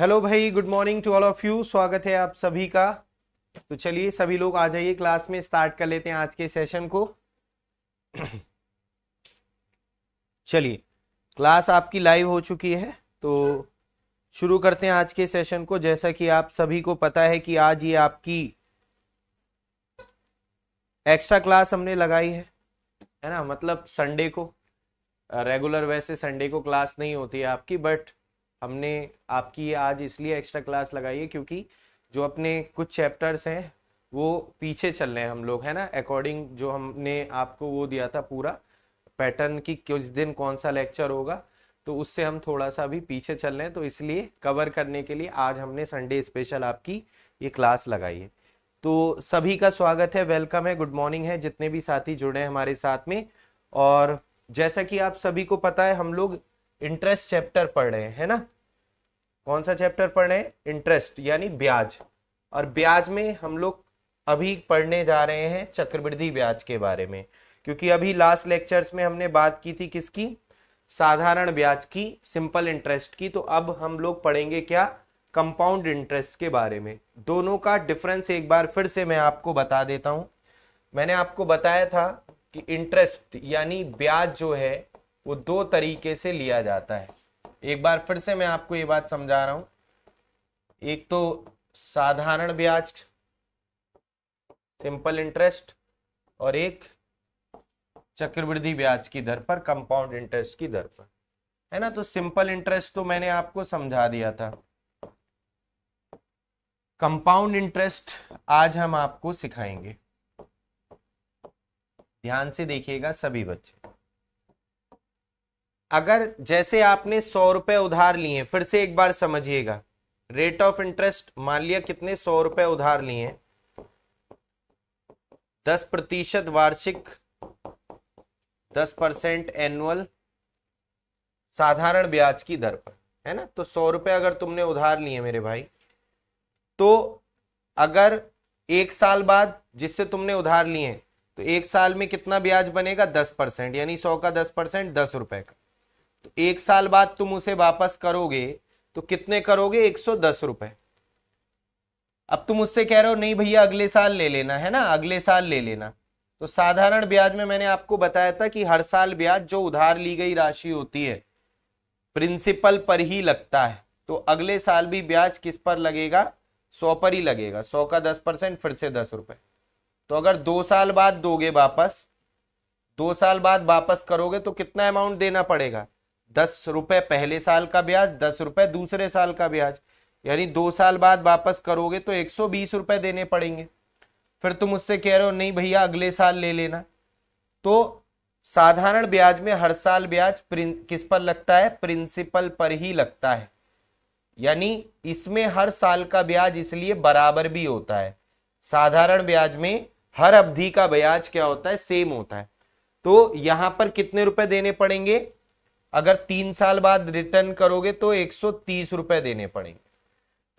Hello भाई, good morning to all of you. स्वागत है आप सभी का। तो चलिए सभी लोग आ जाइए, क्लास में स्टार्ट कर लेते हैं आज के सेशन को। चलिए, क्लास आपकी लाइव हो चुकी है तो शुरू करते हैं आज के सेशन को। जैसा कि आप सभी को पता है कि आज ये आपकी एक्स्ट्रा क्लास हमने लगाई है ना। मतलब संडे को रेगुलर वैसे संडे को क्लास नहीं होती है आपकी, बट हमने आपकी आज इसलिए एक्स्ट्रा क्लास लगाई है क्योंकि जो अपने कुछ चैप्टर्स हैं वो पीछे चल रहे हैं हम लोग, है ना। अकॉर्डिंग जो हमने आपको वो दिया था पूरा पैटर्न की किस दिन कौन सा लेक्चर होगा, तो उससे हम थोड़ा सा भी पीछे चल रहे हैं। तो इसलिए कवर करने के लिए आज हमने संडे स्पेशल आपकी ये क्लास लगाई है। तो सभी का स्वागत है, वेलकम है, गुड मॉर्निंग है जितने भी साथी जुड़े हैं हमारे साथ में। और जैसा कि आप सभी को पता है हम लोग इंटरेस्ट चैप्टर पढ़ रहे हैं, है ना। कौन सा चैप्टर पढ़ रहे हैं? इंटरेस्ट यानी ब्याज। और ब्याज में हम लोग अभी पढ़ने जा रहे हैं चक्रवृद्धि ब्याज के बारे में, क्योंकि अभी लास्ट लेक्चर्स में हमने बात की थी किसकी? साधारण ब्याज की, सिंपल इंटरेस्ट की। तो अब हम लोग पढ़ेंगे क्या? कंपाउंड इंटरेस्ट के बारे में। दोनों का डिफरेंस एक बार फिर से मैं आपको बता देता हूं। मैंने आपको बताया था कि इंटरेस्ट यानी ब्याज जो है वो दो तरीके से लिया जाता है। एक बार फिर से मैं आपको ये बात समझा रहा हूं। एक तो साधारण ब्याज, सिंपल इंटरेस्ट, और एक चक्रवृद्धि ब्याज की दर पर, कंपाउंड इंटरेस्ट की दर पर, है ना। तो सिंपल इंटरेस्ट तो मैंने आपको समझा दिया था। कंपाउंड इंटरेस्ट आज हम आपको सिखाएंगे। ध्यान से देखिएगा सभी बच्चे। अगर जैसे आपने 100 रुपए उधार लिए, फिर से एक बार समझिएगा, रेट ऑफ इंटरेस्ट मान लिया कितने? 100 रुपए उधार लिए, 10% वार्षिक, 10% एनुअल साधारण ब्याज की दर पर, है ना। तो 100 रुपए अगर तुमने उधार लिए मेरे भाई, तो अगर एक साल बाद जिससे तुमने उधार लिए तो एक साल में कितना ब्याज बनेगा? 10%, यानी 100 का 10% 10 रुपए का। तो एक साल बाद तुम उसे वापस करोगे तो कितने करोगे? 110 रुपए। अब तुम मुझसे कह रहे हो नहीं भैया अगले साल ले लेना, है ना, अगले साल ले लेना। तो साधारण ब्याज में मैंने आपको बताया था कि हर साल ब्याज जो उधार ली गई राशि होती है प्रिंसिपल पर ही लगता है। तो अगले साल भी ब्याज किस पर लगेगा? 100 पर ही लगेगा। 100 का 10% फिर से 10 रुपए। तो अगर 2 साल बाद दोगे वापस, 2 साल बाद वापस करोगे तो कितना अमाउंट देना पड़ेगा? 10 रुपए पहले साल का ब्याज, 10 रुपए दूसरे साल का ब्याज। यानी 2 साल बाद वापस करोगे तो 120 रुपए देने पड़ेंगे। फिर तुम मुझसे कह रहे हो नहीं भैया अगले साल ले लेना। तो साधारण ब्याज में हर साल ब्याज किस पर लगता है? प्रिंसिपल पर ही लगता है। यानी इसमें हर साल का ब्याज इसलिए बराबर भी होता है। साधारण ब्याज में हर अवधि का ब्याज क्या होता है? सेम होता है। तो यहां पर कितने रुपए देने पड़ेंगे? अगर 3 साल बाद रिटर्न करोगे तो 130 रुपए देने पड़ेंगे।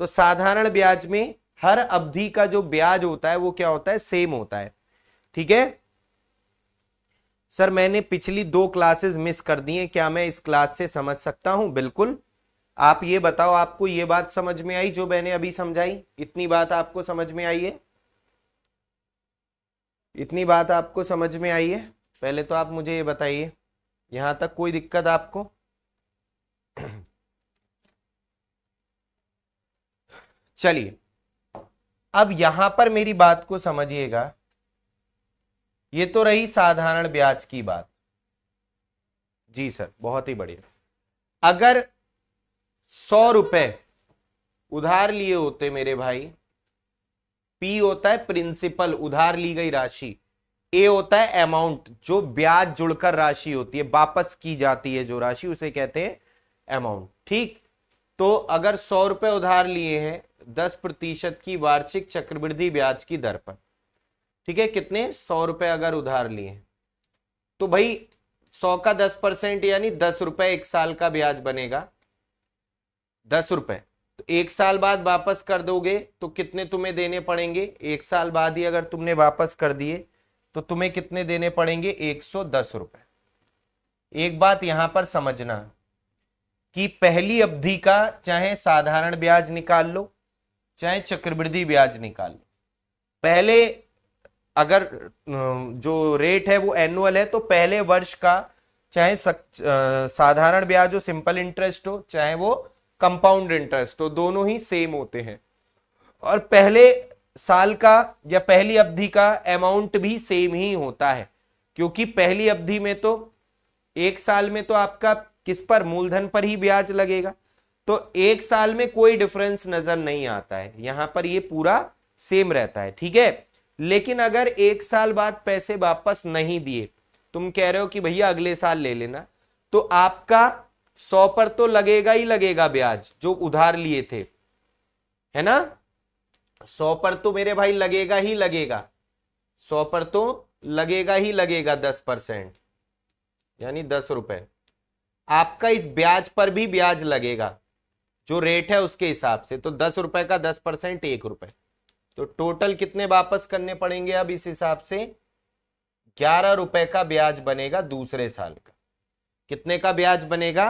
तो साधारण ब्याज में हर अवधि का जो ब्याज होता है वो क्या होता है? सेम होता है। ठीक है सर, मैंने पिछली 2 क्लासेस मिस कर दी हैं, क्या मैं इस क्लास से समझ सकता हूं? बिल्कुल। आप ये बताओ, आपको ये बात समझ में आई जो मैंने अभी समझाई? इतनी बात आपको समझ में आई है? इतनी बात आपको समझ में आई है? पहले तो आप मुझे ये बताइए, यहां तक कोई दिक्कत आपको? चलिए, अब यहां पर मेरी बात को समझिएगा। ये तो रही साधारण ब्याज की बात। जी सर, बहुत ही बढ़िया। अगर 100 रुपए उधार लिए होते मेरे भाई, पी होता है प्रिंसिपल, उधार ली गई राशि, ए होता है अमाउंट, जो ब्याज जुड़कर राशि होती है, वापस की जाती है जो राशि, उसे कहते हैं अमाउंट। ठीक। तो अगर 100 रुपए उधार लिए हैं 10% की वार्षिक चक्रवृद्धि ब्याज की दर पर, ठीक है, कितने? 100 रुपए अगर उधार लिए तो भाई 100 का 10% यानी 10 रुपए एक साल का ब्याज बनेगा, 10 रुपए। तो एक साल बाद वापस कर दोगे तो कितने तुम्हें देने पड़ेंगे? एक साल बाद ही अगर तुमने वापस कर दिए तो तुम्हें कितने देने पड़ेंगे? 110 रुपए। एक बात यहां पर समझना, कि पहली अवधि का चाहे साधारण ब्याज निकाल लो चाहे चक्रवृद्धि ब्याज निकाल लो, पहले अगर जो रेट है वो एनुअल है तो पहले वर्ष का चाहे साधारण ब्याज हो, सिंपल इंटरेस्ट हो, चाहे वो कंपाउंड इंटरेस्ट हो, दोनों ही सेम होते हैं। और पहले साल का या पहली अवधि का अमाउंट भी सेम ही होता है, क्योंकि पहली अवधि में तो एक साल में तो आपका किस पर, मूलधन पर ही ब्याज लगेगा, तो एक साल में कोई डिफरेंस नजर नहीं आता है, यहां पर ये पूरा सेम रहता है। ठीक है, लेकिन अगर एक साल बाद पैसे वापस नहीं दिए, तुम कह रहे हो कि भैया अगले साल ले लेना, तो आपका 100 पर तो लगेगा ही लगेगा ब्याज जो उधार लिए थे, है ना। 100 पर तो मेरे भाई लगेगा ही लगेगा, 100 पर तो लगेगा ही लगेगा 10%, यानी 10 रुपए आपका इस ब्याज पर भी ब्याज लगेगा जो रेट है उसके हिसाब से। तो 10 रुपए का 10% 1 रुपए, तो टोटल कितने वापस करने पड़ेंगे अब इस हिसाब से, 11 रुपए का ब्याज बनेगा दूसरे साल का। कितने का ब्याज बनेगा,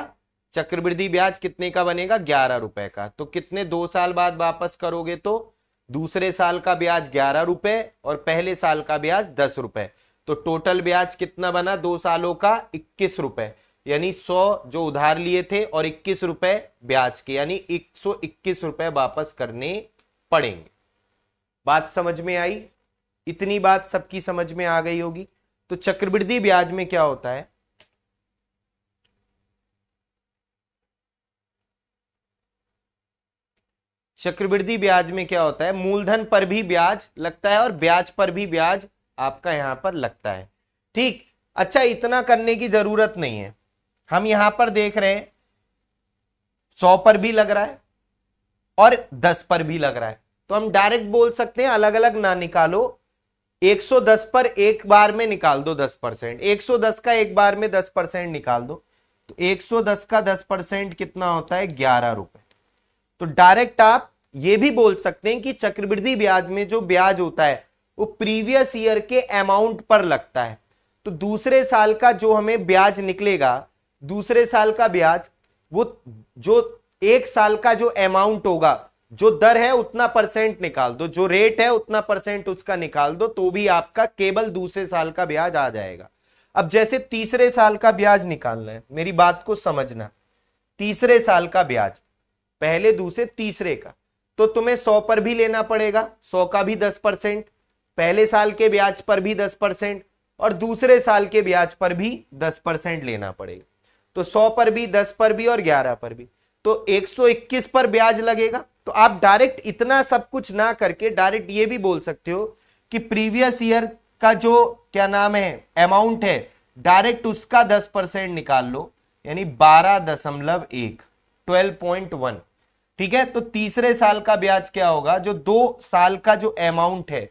चक्रवृद्धि ब्याज कितने का बनेगा, 11 रुपए का। तो कितने 2 साल बाद वापस करोगे, तो दूसरे साल का ब्याज 11 रुपए और पहले साल का ब्याज 10 रुपए, तो टोटल ब्याज कितना बना 2 सालों का, 21 रुपए। यानी 100 जो उधार लिए थे और 21 रुपए ब्याज के, यानी 121 रुपए वापस करने पड़ेंगे। बात समझ में आई, इतनी बात सबकी समझ में आ गई होगी। तो चक्रवृद्धि ब्याज में क्या होता है, चक्रवृद्धि ब्याज में क्या होता है, मूलधन पर भी ब्याज लगता है और ब्याज पर भी ब्याज आपका यहां पर लगता है। ठीक, अच्छा इतना करने की जरूरत नहीं है, हम यहां पर देख रहे हैं 100 पर भी लग रहा है और 10 पर भी लग रहा है, तो हम डायरेक्ट बोल सकते हैं अलग अलग ना निकालो, 110 पर एक बार में निकाल दो 10%, 110 का एक बार में 10% निकाल दो, तो 110 का 10% कितना होता है, 11 रुपए। तो डायरेक्ट आप ये भी बोल सकते हैं कि चक्रवृद्धि ब्याज में जो ब्याज होता है वो प्रीवियस ईयर के अमाउंट पर लगता है। तो दूसरे साल का जो हमें ब्याज निकलेगा, दूसरे साल का ब्याज, वो जो एक साल का जो अमाउंट होगा, जो दर है उतना परसेंट निकाल दो, जो रेट है उतना परसेंट उसका निकाल दो, तो भी आपका केवल दूसरे साल का ब्याज आ जाएगा। अब जैसे तीसरे साल का ब्याज निकालना है, मेरी बात को समझना, तीसरे साल का ब्याज, पहले दूसरे तीसरे का, तो तुम्हें 100 पर भी लेना पड़ेगा, 100 का भी 10%, पहले साल के ब्याज पर भी 10% और दूसरे साल के ब्याज पर भी 10% लेना पड़ेगा। तो 100 पर भी, 10 पर भी और 11 पर भी, तो 121 पर ब्याज लगेगा। तो आप डायरेक्ट इतना सब कुछ ना करके डायरेक्ट ये भी बोल सकते हो कि प्रीवियस ईयर का जो क्या नाम है अमाउंट है, डायरेक्ट उसका 10% निकाल लो, यानी 12.1, 12.1। ठीक है, तो तीसरे साल का ब्याज क्या होगा, जो 2 साल का जो अमाउंट है,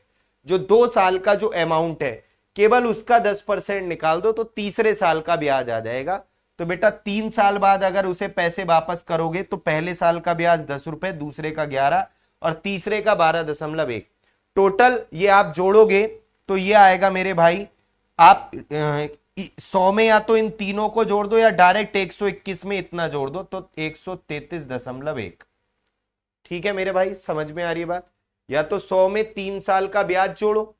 जो 2 साल का जो अमाउंट है, केवल उसका 10% निकाल दो, तो तीसरे साल का ब्याज आ जाएगा। तो बेटा 3 साल बाद अगर उसे पैसे वापस करोगे तो पहले साल का ब्याज 10 रुपए, दूसरे का 11 और तीसरे का 12.1। टोटल ये आप जोड़ोगे तो ये आएगा मेरे भाई, आप 100 में या तो इन तीनों को जोड़ दो या डायरेक्ट 121 में इतना जोड़ दो, तो 133.1। ठीक है मेरे भाई, समझ में आ रही है बात। या तो 100 में 3 साल का ब्याज जोड़ो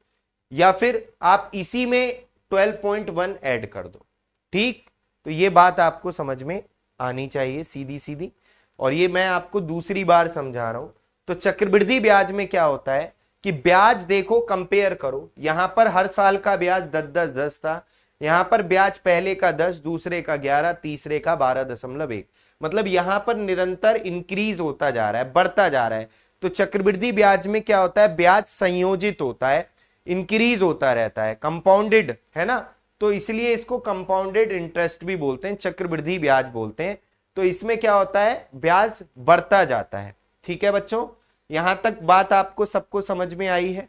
या फिर आप इसी में 12.1 ऐड कर दो। ठीक, तो ये बात आपको समझ में आनी चाहिए सीधी सीधी, और ये मैं आपको दूसरी बार समझा रहा हूं। तो चक्रवृद्धि ब्याज में क्या होता है कि ब्याज देखो, कंपेयर करो, यहां पर हर साल का ब्याज 10 था, यहां पर ब्याज पहले का 10, दूसरे का 11, तीसरे का 12.1, मतलब यहां पर निरंतर इंक्रीज होता जा रहा है, बढ़ता जा रहा है। तो चक्रवृद्धि ब्याज में क्या होता है, ब्याज संयोजित होता है, इंक्रीज होता रहता है, कंपाउंडेड है ना, तो इसलिए इसको कंपाउंडेड इंटरेस्ट भी बोलते हैं, चक्रवृद्धि ब्याज बोलते हैं। तो इसमें क्या होता है, ब्याज बढ़ता जाता है। ठीक है बच्चों, यहां तक बात आपको सबको समझ में आई है।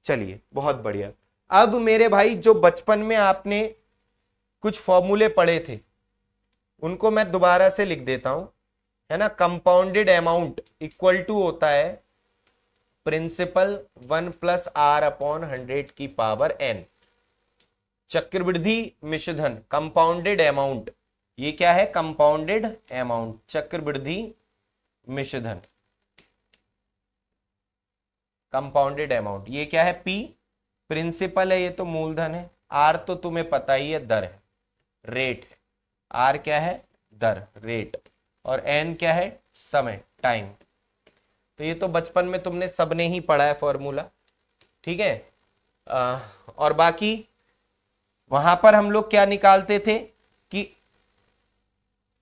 चलिए बहुत बढ़िया। अब मेरे भाई जो बचपन में आपने कुछ फॉर्मूले पढ़े थे उनको मैं दोबारा से लिख देता हूं, है ना। कंपाउंडेड अमाउंट इक्वल टू होता है प्रिंसिपल 1 + R/100 की पावर n। चक्रवृद्धि मिश्रधन कंपाउंडेड अमाउंट ये क्या है? कंपाउंडेड अमाउंट, चक्रवृद्धि मिश्रधन, कंपाउंडेड अमाउंट। ये क्या है? पी प्रिंसिपल है, ये तो मूलधन है। आर तो तुम्हें पता ही है, दर है, रेट है। आर क्या है? दर, रेट। और एन क्या है? समय, टाइम। तो ये तो बचपन में तुमने सबने ही पढ़ा है फॉर्मूला, ठीक है। और बाकी वहां पर हम लोग क्या निकालते थे कि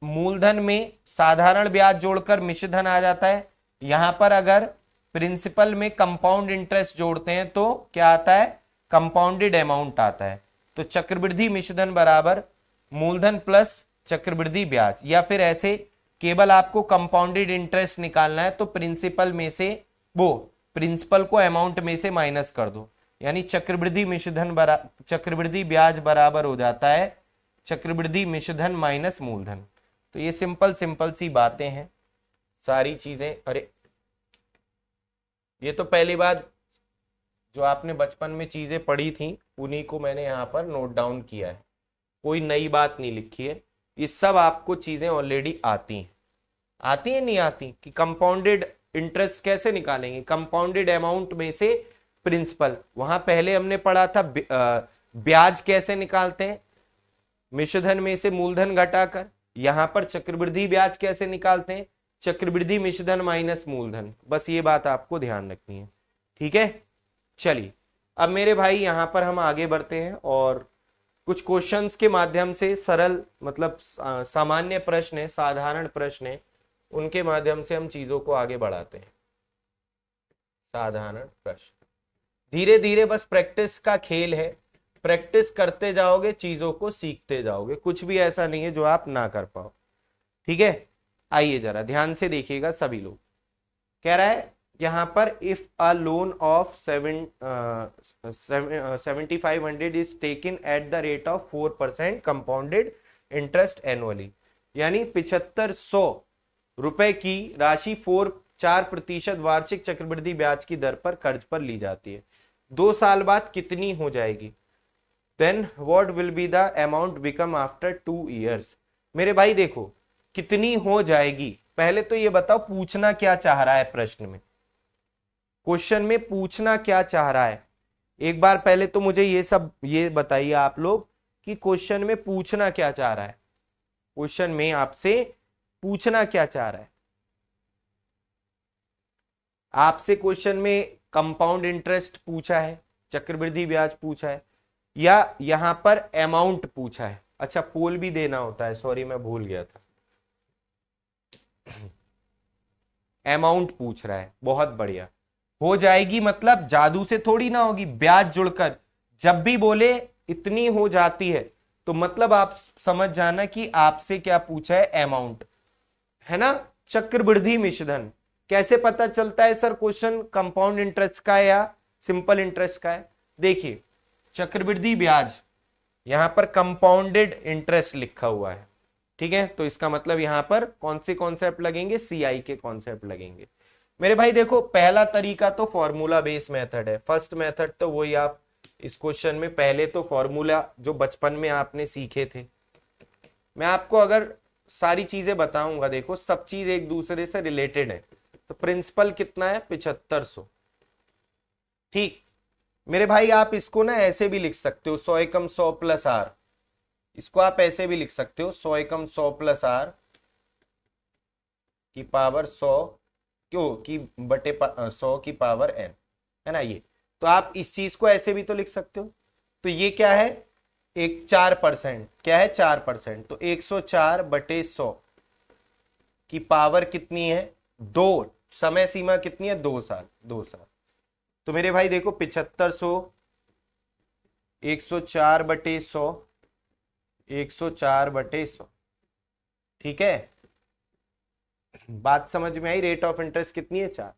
मूलधन में साधारण ब्याज जोड़कर मिश्रधन आ जाता है। यहां पर अगर प्रिंसिपल में कंपाउंड इंटरेस्ट जोड़ते हैं तो क्या आता है? कंपाउंडेड अमाउंट आता है। तो चक्रवृद्धि मिश्रधन बराबर मूलधन प्लस चक्रवृद्धि ब्याज, या फिर ऐसे केवल आपको कंपाउंडेड इंटरेस्ट निकालना है तो प्रिंसिपल में से वो प्रिंसिपल को अमाउंट में से माइनस कर दो, यानी चक्रवृद्धि मिश्रधन चक्रवृद्धि ब्याज बराबर हो जाता है चक्रवृद्धि मिश्रधन माइनस मूलधन। तो ये सिंपल सिंपल सी बातें हैं सारी चीजें। अरे ये तो पहली बात जो आपने बचपन में चीजें पढ़ी थी उन्हीं को मैंने यहाँ पर नोट डाउन किया है, कोई नई बात नहीं लिखी है। ये सब आपको चीजें ऑलरेडी आती हैं। आती है नहीं आती? कि कंपाउंडेड इंटरेस्ट कैसे निकालेंगे? कंपाउंडेड अमाउंट में से प्रिंसिपल, वहां पहले हमने पढ़ा था ब्याज कैसे निकालते हैं, मिश्रधन में से मूलधन घटाकर। यहां पर चक्रवृद्धि ब्याज कैसे निकालते हैं? चक्रवृद्धि मिश्रधन माइनस मूलधन। बस ये बात आपको ध्यान रखनी है, ठीक है। चलिए अब मेरे भाई यहां पर हम आगे बढ़ते हैं और कुछ क्वेश्चंस के माध्यम से, सरल मतलब सामान्य प्रश्न है, साधारण प्रश्न है, उनके माध्यम से हम चीजों को आगे बढ़ाते हैं। साधारण प्रश्न धीरे धीरे, बस प्रैक्टिस का खेल है, प्रैक्टिस करते जाओगे चीजों को सीखते जाओगे, कुछ भी ऐसा नहीं है जो आप ना कर पाओ, ठीक है। आइए जरा ध्यान से देखिएगा सभी लोग। कह रहा है यहां पर if a loan of 7500 is taken at the rate of 4% compounded interest annually, यानी 7500 रुपए की राशि 4% वार्षिक चक्रवृद्धि ब्याज की दर पर कर्ज पर ली जाती है, 2 साल बाद कितनी हो जाएगी? Then what will be the amount become after 2 years। मेरे भाई देखो कितनी हो जाएगी, पहले तो ये बताओ पूछना क्या चाह रहा है प्रश्न में, क्वेश्चन में पूछना क्या चाह रहा है। एक बार पहले तो मुझे ये बताइए आप लोग कि क्वेश्चन में पूछना क्या चाह रहा है, क्वेश्चन में आपसे पूछना क्या चाह रहा है। आपसे क्वेश्चन में कंपाउंड इंटरेस्ट पूछा है, चक्रवृद्धि ब्याज पूछा है, या यहां पर अमाउंट पूछा है? अच्छा पोल भी देना होता है, सॉरी मैं भूल गया था। अमाउंट पूछ रहा है, बहुत बढ़िया। हो जाएगी मतलब जादू से थोड़ी ना होगी, ब्याज जुड़कर। जब भी बोले इतनी हो जाती है तो मतलब आप समझ जाना कि आपसे क्या पूछा है, अमाउंट, है ना। चक्रवृद्धि मिश्रधन कैसे पता चलता है सर क्वेश्चन कंपाउंड इंटरेस्ट का है या सिंपल इंटरेस्ट का है? देखिए चक्रवृद्धि ब्याज, यहां पर कंपाउंडेड इंटरेस्ट लिखा हुआ है, ठीक है। तो इसका मतलब यहां पर कौन से कॉन्सेप्ट लगेंगे? सीआई के कॉन्सेप्ट लगेंगे। मेरे भाई देखो पहला तरीका तो फॉर्मूला बेस मेथड है, फर्स्ट मेथड तो वही आप इस क्वेश्चन में पहले तो फॉर्मूला जो बचपन में आपने सीखे थे, मैं आपको अगर सारी चीजें बताऊंगा, देखो सब चीज एक दूसरे से रिलेटेड है। तो प्रिंसिपल कितना है? 7500, ठीक। मेरे भाई आप इसको ना ऐसे भी लिख सकते हो, 100 एकम 100 प्लस आर, इसको आप ऐसे भी लिख सकते हो, 100 एकम 100 प्लस आर की पावर 100 क्यों की बटे 100 की पावर एन, है ना। ये तो आप इस चीज को ऐसे भी तो लिख सकते हो। तो ये क्या है? एक 4%, क्या है? 4%। तो 104 बटे 100 की पावर कितनी है? 2। समय सीमा कितनी है? 2 साल, 2 साल। तो मेरे भाई देखो 7500, 104 बटे 100, 104 बटे 100, ठीक है। बात समझ में आई? रेट ऑफ इंटरेस्ट कितनी है? 4।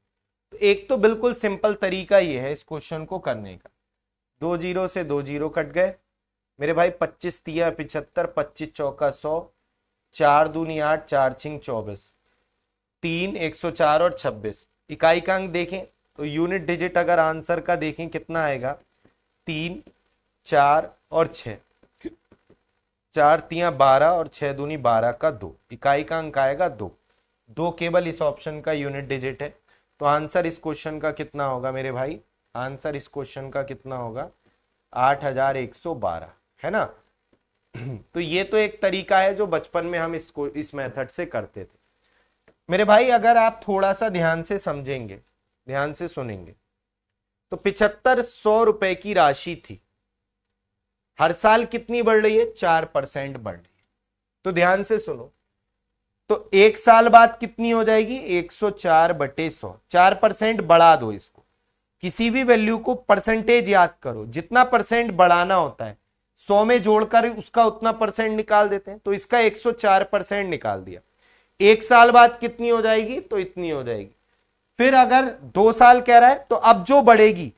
तो एक तो बिल्कुल सिंपल तरीका ये है इस क्वेश्चन को करने का, 2 जीरो से 2 जीरो कट गए मेरे भाई, 25 तिया 75, 25 चौका 100, 4 दूनी 8, 4 छिंग 24, 3 104 और 26। इकाई का अंक देखें तो यूनिट डिजिट अगर आंसर का देखें कितना आएगा? 3, 4 और 6। 4 तियां 12 और 6 दूनी 12 का 2, इकाई का अंक आएगा 2। 2 केवल इस ऑप्शन का यूनिट डिजिट है। तो आंसर इस क्वेश्चन का कितना होगा मेरे भाई? आंसर इस क्वेश्चन का कितना होगा? 8112, है ना। तो ये तो एक तरीका है जो बचपन में हम इस मेथड से करते थे मेरे भाई। अगर आप थोड़ा सा ध्यान से समझेंगे, ध्यान से सुनेंगे, तो 7500 रुपए की राशि थी, हर साल कितनी बढ़ रही है? 4% बढ़ रही है। तो ध्यान से सुनो, तो एक साल बाद कितनी हो जाएगी? 104/100। 4% बढ़ा दो इसको, किसी भी वैल्यू को परसेंटेज याद करो, जितना परसेंट बढ़ाना होता है 100 में जोड़कर उसका उतना परसेंट निकाल देते हैं। तो इसका 104% निकाल दिया। एक साल बाद कितनी हो जाएगी? तो इतनी हो जाएगी। फिर अगर 2 साल कह रहा है तो अब जो बढ़ेगी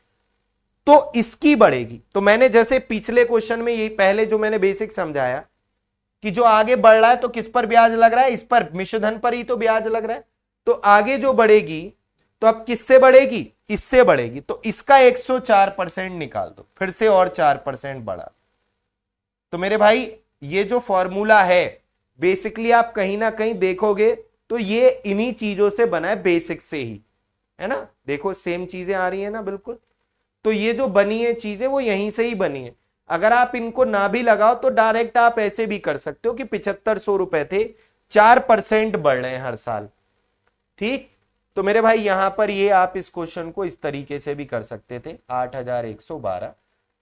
तो इसकी बढ़ेगी। तो मैंने जैसे पिछले क्वेश्चन में ये पहले जो मैंने बेसिक समझाया कि जो आगे बढ़ रहा है तो किस पर ब्याज लग रहा है? इस पर, मिश्रधन पर ही तो ब्याज लग रहा है। तो आगे जो बढ़ेगी तो अब किससे बढ़ेगी? इससे बढ़ेगी। तो इसका 104% निकाल दो, फिर से और 4% बढ़ा। तो मेरे भाई ये जो फॉर्मूला है बेसिकली आप कहीं ना कहीं देखोगे तो ये इन्हीं चीजों से बना है, बेसिक से ही, है ना। देखो सेम चीजें आ रही है ना, बिल्कुल। तो ये जो बनी है चीजें वो यहीं से ही बनी है। अगर आप इनको ना भी लगाओ तो डायरेक्ट आप ऐसे भी कर सकते हो कि 7500 रुपए थे, 4% बढ़ रहे हैं हर साल, ठीक। तो मेरे भाई यहां पर ये आप इस क्वेश्चन को इस तरीके से भी कर सकते थे, 8112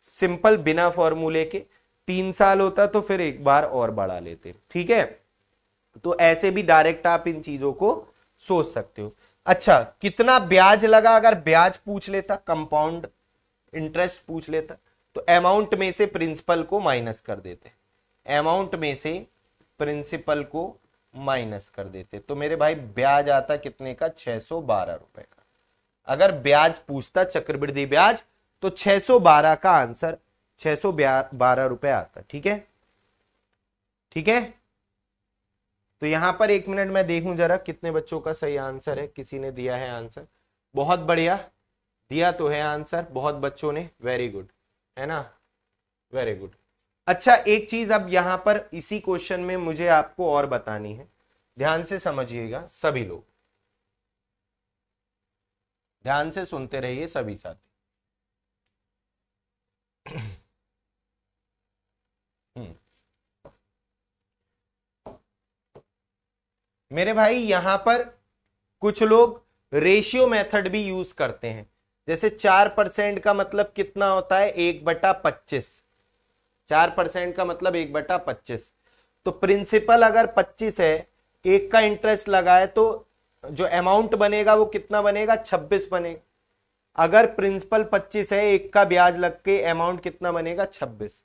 सिंपल बिना फॉर्मूले के। 3 साल होता तो फिर एक बार और बढ़ा लेते, ठीक है। तो ऐसे भी डायरेक्ट आप इन चीजों को सोच सकते हो। अच्छा, कितना ब्याज लगा? अगर ब्याज पूछ लेता, कंपाउंड इंटरेस्ट पूछ लेता, तो अमाउंट में से प्रिंसिपल को माइनस कर देते, अमाउंट में से प्रिंसिपल को माइनस कर देते। तो मेरे भाई ब्याज आता कितने का? 612 रुपए का। अगर ब्याज पूछता चक्रवृद्धि ब्याज तो 612 का आंसर 612 रुपए आता, ठीक है, ठीक है। तो यहां पर 1 मिनट मैं देखूं जरा कितने बच्चों का सही आंसर है। किसी ने दिया है आंसर, बहुत बढ़िया, दिया तो है आंसर बहुत बच्चों ने, वेरी गुड, है ना, वेरी गुड। अच्छा, एक चीज अब यहां पर इसी क्वेश्चन में मुझे आपको और बतानी है, ध्यान से समझिएगा सभी लोग, ध्यान से सुनते रहिए सभी साथी। मेरे भाई यहां पर कुछ लोग रेशियो मेथड भी यूज करते हैं। जैसे 4% का मतलब कितना होता है? 1/25। 4% का मतलब 1/25। तो प्रिंसिपल अगर 25 है, एक का इंटरेस्ट लगा है, तो जो अमाउंट बनेगा वो कितना बनेगा? 26 बनेगा। अगर प्रिंसिपल 25 है, एक का ब्याज लग के अमाउंट कितना बनेगा? 26।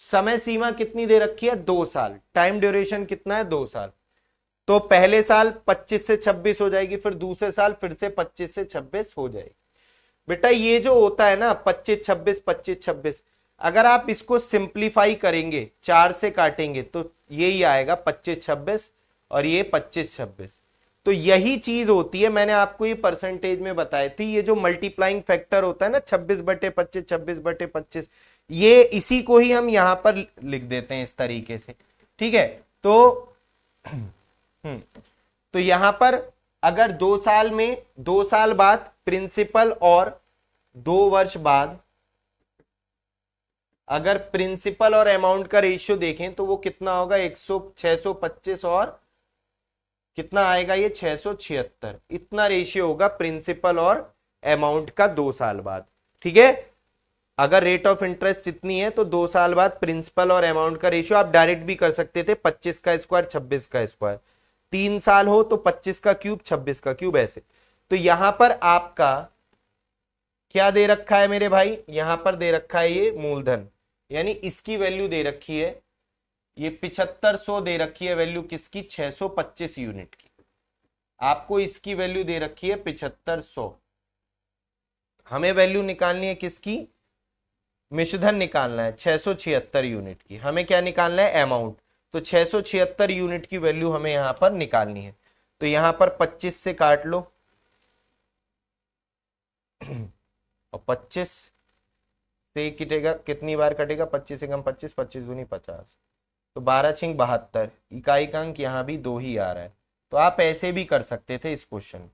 समय सीमा कितनी दे रखी है? 2 साल। टाइम ड्यूरेशन कितना है? 2 साल। तो पहले साल 25 से 26 हो जाएगी, फिर दूसरे साल फिर से 25 से 26 हो जाएगी। बेटा ये जो होता है ना 25 26 25 26, अगर आप इसको सिंप्लीफाई करेंगे, 4 से काटेंगे तो यही आएगा 25 26 और ये 25 26। तो यही चीज होती है, मैंने आपको ये परसेंटेज में बताई थी, ये जो मल्टीप्लाइंग फैक्टर होता है ना 26/25 26/25, ये इसी को ही हम यहां पर लिख देते हैं इस तरीके से, ठीक है। तो तो यहां पर अगर 2 साल में, 2 साल बाद प्रिंसिपल और 2 वर्ष बाद अगर प्रिंसिपल और अमाउंट का रेशियो देखें तो वो कितना होगा? 625 और कितना आएगा? ये 676। इतना रेशियो होगा प्रिंसिपल और अमाउंट का 2 साल बाद, ठीक है। अगर रेट ऑफ इंटरेस्ट इतनी है तो 2 साल बाद प्रिंसिपल और अमाउंट का रेशियो आप डायरेक्ट भी कर सकते थे, 25 का स्क्वायर 26 का स्क्वायर। 3 साल हो तो 25 का क्यूब 26 का क्यूब, ऐसे। तो यहां पर आपका क्या दे रखा है मेरे भाई? यहां पर दे रखा है ये मूलधन, यानी इसकी वैल्यू दे रखी है, ये 7500 दे रखी है वैल्यू किसकी? 625 यूनिट की। आपको इसकी वैल्यू दे रखी है 7500, हमें वैल्यू निकालनी है किसकी? मिश्रधन निकालना है 676 यूनिट की। हमें क्या निकालना है? अमाउंट। तो 676 यूनिट की वैल्यू हमें यहां पर निकालनी है। तो यहां पर 25 से काट लो और 25 से कटेगा, कितनी बार कटेगा? 25 से कम 25, 25 दूनी 50, तो 12×6 = 72, इकाई का अंक यहाँ भी 2 ही आ रहा है। तो आप ऐसे भी कर सकते थे इस क्वेश्चन,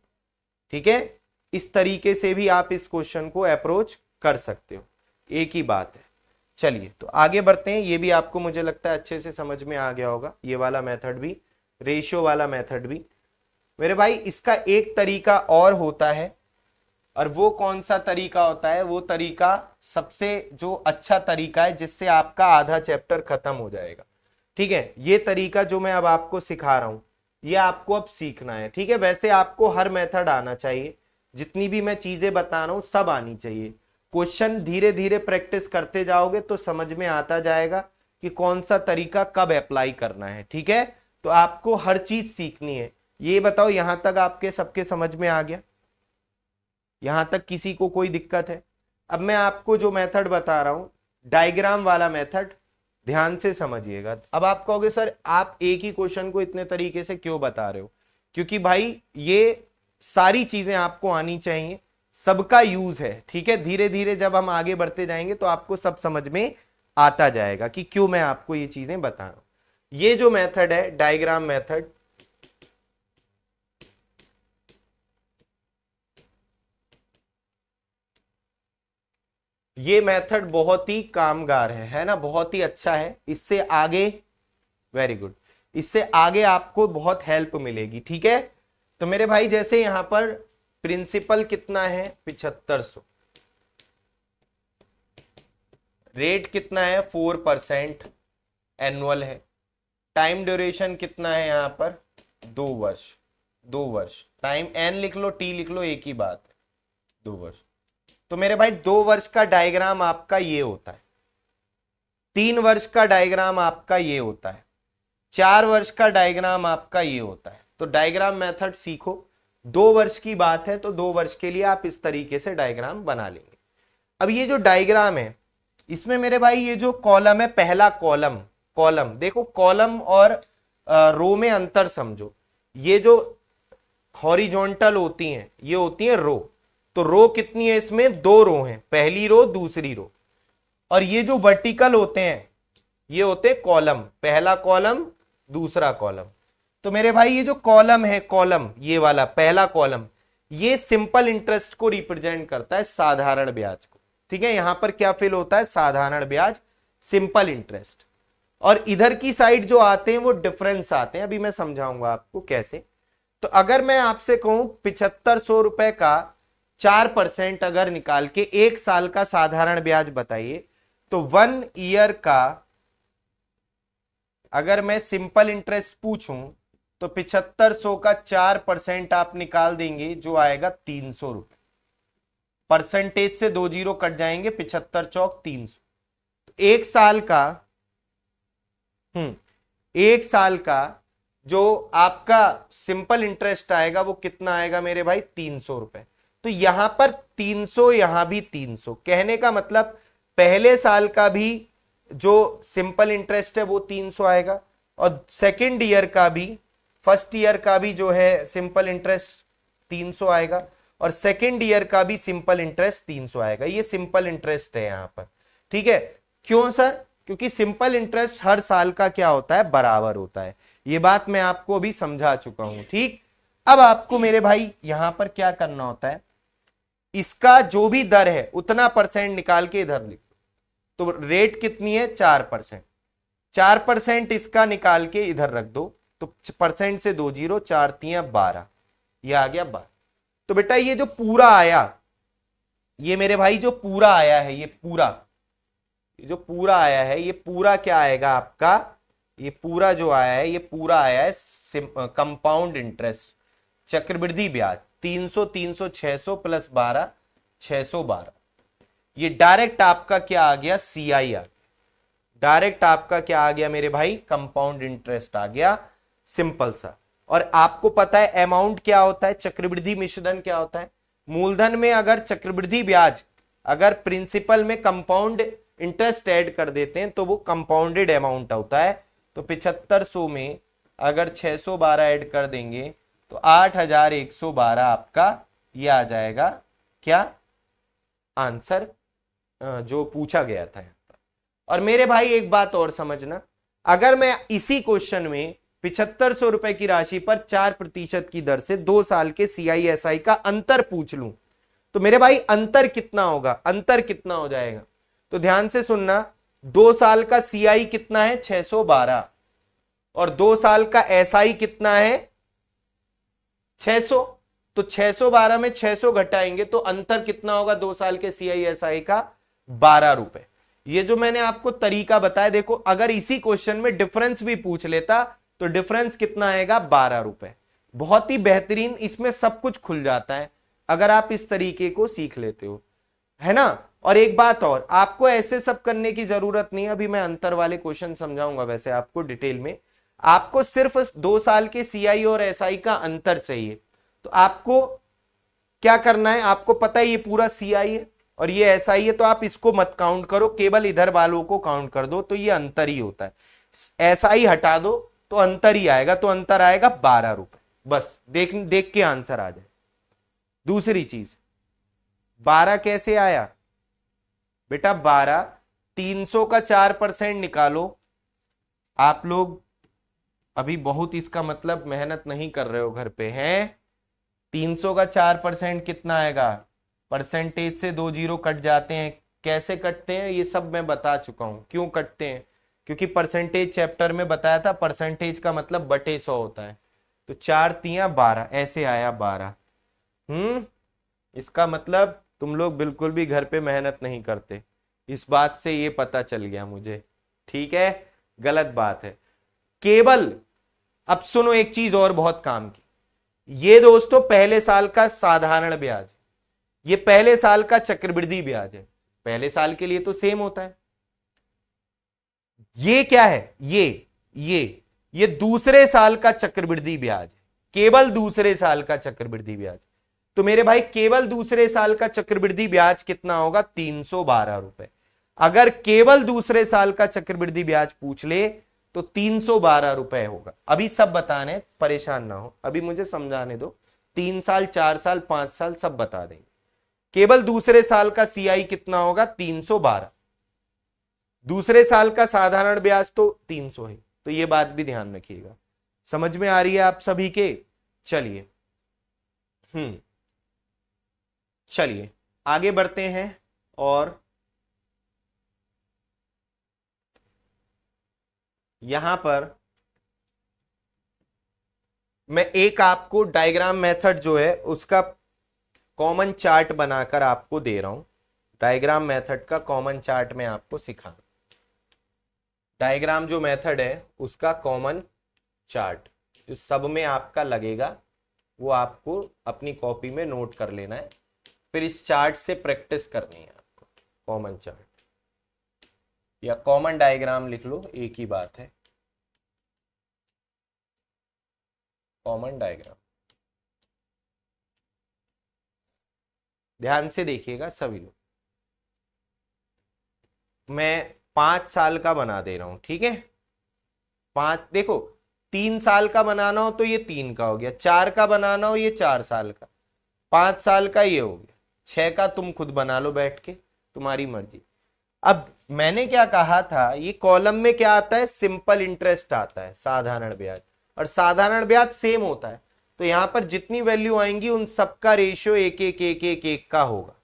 ठीक है, इस तरीके से भी आप इस क्वेश्चन को अप्रोच कर सकते हो, एक ही बात है। चलिए तो आगे बढ़ते हैं, ये भी आपको मुझे लगता है अच्छे से समझ में आ गया होगा, ये वाला मेथड भी, रेशियो वाला मेथड भी। मेरे भाई इसका एक तरीका और होता है, और वो कौन सा तरीका होता है, वो तरीका सबसे जो अच्छा तरीका है जिससे आपका आधा चैप्टर खत्म हो जाएगा, ठीक है। ये तरीका जो मैं अब आपको सिखा रहा हूं, ये आपको अब सीखना है, ठीक है। वैसे आपको हर मेथड आना चाहिए, जितनी भी मैं चीजें बता रहा हूं सब आनी चाहिए। क्वेश्चन धीरे धीरे प्रैक्टिस करते जाओगे तो समझ में आता जाएगा कि कौन सा तरीका कब अप्लाई करना है, ठीक है। तो आपको हर चीज सीखनी है। ये बताओ यहां तक आपके सबके समझ में आ गया? यहां तक किसी को कोई दिक्कत है? अब मैं आपको जो मेथड बता रहा हूं, डायग्राम वाला मेथड, ध्यान से समझिएगा। अब आप कहोगे सर आप एक ही क्वेश्चन को इतने तरीके से क्यों बता रहे हो? क्योंकि भाई ये सारी चीजें आपको आनी चाहिए, सबका यूज है, ठीक है। धीरे धीरे जब हम आगे बढ़ते जाएंगे तो आपको सब समझ में आता जाएगा कि क्यों मैं आपको ये चीजें बता रहा हूं। ये जो मेथड है डायग्राम मेथड, ये मेथड बहुत ही कामगार है ना, बहुत ही अच्छा है। इससे आगे, वेरी गुड, इससे आगे आपको बहुत हेल्प मिलेगी, ठीक है। तो मेरे भाई जैसे यहां पर प्रिंसिपल कितना है 7500, रेट कितना है 4% एनुअल है, टाइम ड्यूरेशन कितना है यहां पर 2 वर्ष, 2 वर्ष, टाइम एन लिख लो टी लिख लो एक ही बात है, 2 वर्ष। तो मेरे भाई 2 वर्ष का डायग्राम आपका ये होता है, 3 वर्ष का डायग्राम आपका ये होता है, 4 वर्ष का डायग्राम आपका ये होता है। तो डायग्राम मेथड सीखो। 2 वर्ष की बात है तो 2 वर्ष के लिए आप इस तरीके से डायग्राम बना लेंगे। अब ये जो डायग्राम है इसमें मेरे भाई ये जो कॉलम है, पहला कॉलम, कॉलम देखो, कॉलम और रो में अंतर समझो। ये जो हॉरिजॉन्टल होती हैं ये होती है रो, तो रो कितनी है इसमें, 2 रो हैं, पहली रो दूसरी रो। और ये जो वर्टिकल होते हैं ये होते कॉलम, पहला कॉलम दूसरा कॉलम। तो मेरे भाई ये जो कॉलम है, कॉलम ये वाला पहला कॉलम, ये सिंपल इंटरेस्ट को रिप्रेजेंट करता है, साधारण ब्याज को, ठीक है। यहां पर क्या फिल होता है, साधारण ब्याज, सिंपल इंटरेस्ट। और इधर की साइड जो आते हैं वो डिफरेंस आते हैं, अभी मैं समझाऊंगा आपको कैसे। तो अगर मैं आपसे कहूं 7500 रुपए का 4% अगर निकाल के 1 साल का साधारण ब्याज बताइए, तो 1 ईयर का अगर मैं सिंपल इंटरेस्ट पूछूं तो 7500 का 4% आप निकाल देंगे जो आएगा 300 रुपए। परसेंटेज से 2 जीरो कट जाएंगे, 75 चौक 300। तो 1 साल का 1 साल का जो आपका सिंपल इंटरेस्ट आएगा वो कितना आएगा मेरे भाई, 300 रुपए। तो यहां पर 300, यहां भी 300, कहने का मतलब पहले साल का भी जो सिंपल इंटरेस्ट है वो 300 आएगा, और सेकेंड ईयर का भी, फर्स्ट ईयर का भी जो है सिंपल इंटरेस्ट 300 आएगा, और सेकेंड ईयर का भी सिंपल इंटरेस्ट 300 आएगा। ये सिंपल इंटरेस्ट है यहां पर, ठीक है। क्यों सर? क्योंकि सिंपल इंटरेस्ट हर साल का क्या होता है, बराबर होता है। ये बात मैं आपको अभी समझा चुका हूं, ठीक। अब आपको मेरे भाई यहां पर क्या करना होता है, इसका जो भी दर है उतना परसेंट निकाल के इधर लिख दो। तो रेट कितनी है 4%, 4% इसका निकाल के इधर रख दो, तो परसेंट से 2 जीरो, 4 तिया 12, ये आ गया 12। तो बेटा ये जो पूरा आया, ये मेरे भाई जो पूरा आया है, ये पूरा, जो पूरा आया है ये पूरा क्या आएगा आपका, ये पूरा जो आया है ये पूरा आया है कंपाउंड इंटरेस्ट, चक्रवृद्धि ब्याज 300, 300, 600 प्लस 12, 612। ये डायरेक्ट आपका क्या आ गया, CIR, डायरेक्ट आपका क्या आ गया मेरे भाई, कंपाउंड इंटरेस्ट आ गया, सिंपल सा। और आपको पता है अमाउंट क्या होता है, चक्रवृद्धि मिश्रधन क्या होता है। मूलधन में अगर चक्रवृद्धि ब्याज, अगर प्रिंसिपल में कंपाउंड इंटरेस्ट ऐड कर देते हैं तो वो कंपाउंडेड अमाउंट होता है। तो 7500 में अगर 612 ऐड कर देंगे तो 8112 आपका ये आ जाएगा क्या आंसर जो पूछा गया था। और मेरे भाई एक बात और समझना, अगर मैं इसी क्वेश्चन में 7500 रुपए की राशि पर 4% की दर से 2 साल के CISI का अंतर पूछ लूं, तो मेरे भाई अंतर कितना होगा, अंतर कितना हो जाएगा? तो ध्यान से सुनना, 2 साल का CI कितना है 612 और 2 साल का SI कितना है 600। तो 612 में 600 घटाएंगे तो अंतर कितना होगा 2 साल के CISI का? 12 रुपए। ये जो मैंने आपको तरीका बताया, देखो अगर इसी क्वेश्चन में डिफरेंस भी पूछ लेता तो डिफरेंस कितना आएगा 12 रुपए। बहुत ही बेहतरीन, इसमें सब कुछ खुल जाता है अगर आप इस तरीके को सीख लेते हो, है ना। और एक बात और, आपको ऐसे सब करने की जरूरत नहीं है, अभी मैं अंतर वाले क्वेश्चन समझाऊंगा वैसे आपको डिटेल में। आपको सिर्फ 2 साल के CI और SI का अंतर चाहिए। तो आपको क्या करना है, आपको पता है ये पूरा CI है और ये SI है, तो आप इसको मत काउंट करो, केवल इधर वालों को काउंट कर दो, तो ये अंतर ही होता है। SI हटा दो तो अंतर ही आएगा, तो अंतर आएगा 12 रुपए। बस देख के आंसर आ जाए। दूसरी चीज, 12 कैसे आया बेटा? 12, 300 का 4% निकालो। आप लोग अभी बहुत इसका मतलब मेहनत नहीं कर रहे हो घर पे, हैं? 300 का 4% कितना आएगा? परसेंटेज से 2 जीरो कट जाते हैं। कैसे कटते हैं ये सब मैं बता चुका हूं, क्यों कटते हैं, क्योंकि परसेंटेज चैप्टर में बताया था, परसेंटेज का मतलब बटे 100 होता है। तो 4 तियां 12, ऐसे आया 12। इसका मतलब तुम लोग बिल्कुल भी घर पे मेहनत नहीं करते, इस बात से ये पता चल गया मुझे, ठीक है। गलत बात है केवल। अब सुनो एक चीज और बहुत काम की, ये दोस्तों पहले साल का साधारण ब्याज, ये पहले साल का चक्रवृद्धि ब्याज है। पहले साल के लिए तो सेम होता है। ये क्या है? ये दूसरे साल का चक्रवृद्धि ब्याज है, केवल दूसरे साल का चक्रवृद्धि ब्याज। तो मेरे भाई केवल दूसरे साल का चक्रवृद्धि ब्याज कितना होगा? 312 रुपए। अगर केवल दूसरे साल का चक्रवृद्धि ब्याज पूछ ले तो 312 रुपए होगा। अभी सब बताने, परेशान ना हो, अभी मुझे समझाने दो। 3 साल, 4 साल, 5 साल सब बता देंगे। केवल दूसरे साल का CI कितना होगा? 312। दूसरे साल का साधारण ब्याज तो 300 है, तो ये बात भी ध्यान रखिएगा। समझ में आ रही है आप सभी के? चलिए चलिए आगे बढ़ते हैं। और यहां पर मैं एक आपको डायग्राम मेथड जो है उसका कॉमन चार्ट बनाकर आपको दे रहा हूं। डायग्राम मेथड का कॉमन चार्ट में आपको सिखा, डायग्राम जो मेथड है उसका कॉमन चार्ट जो सब में आपका लगेगा, वो आपको अपनी कॉपी में नोट कर लेना है, फिर इस चार्ट से प्रैक्टिस करनी है आपको। कॉमन चार्ट या कॉमन डायग्राम लिख लो, एक ही बात है। कॉमन डायग्राम ध्यान से देखिएगा सभी लोग। मैं 5 साल का बना दे रहा हूं, ठीक है। 5, देखो 3 साल का बनाना हो तो ये 3 का हो गया, 4 का बनाना हो ये 4 साल का, 5 साल का ये हो गया, 6 का तुम खुद बना लो बैठ के, तुम्हारी मर्जी। अब मैंने क्या कहा था, ये कॉलम में क्या आता है? सिंपल इंटरेस्ट आता है, साधारण ब्याज, और साधारण ब्याज सेम होता है। तो यहां पर जितनी वैल्यू आएंगी उन सबका रेशियो 1:1:1:1 का होगा।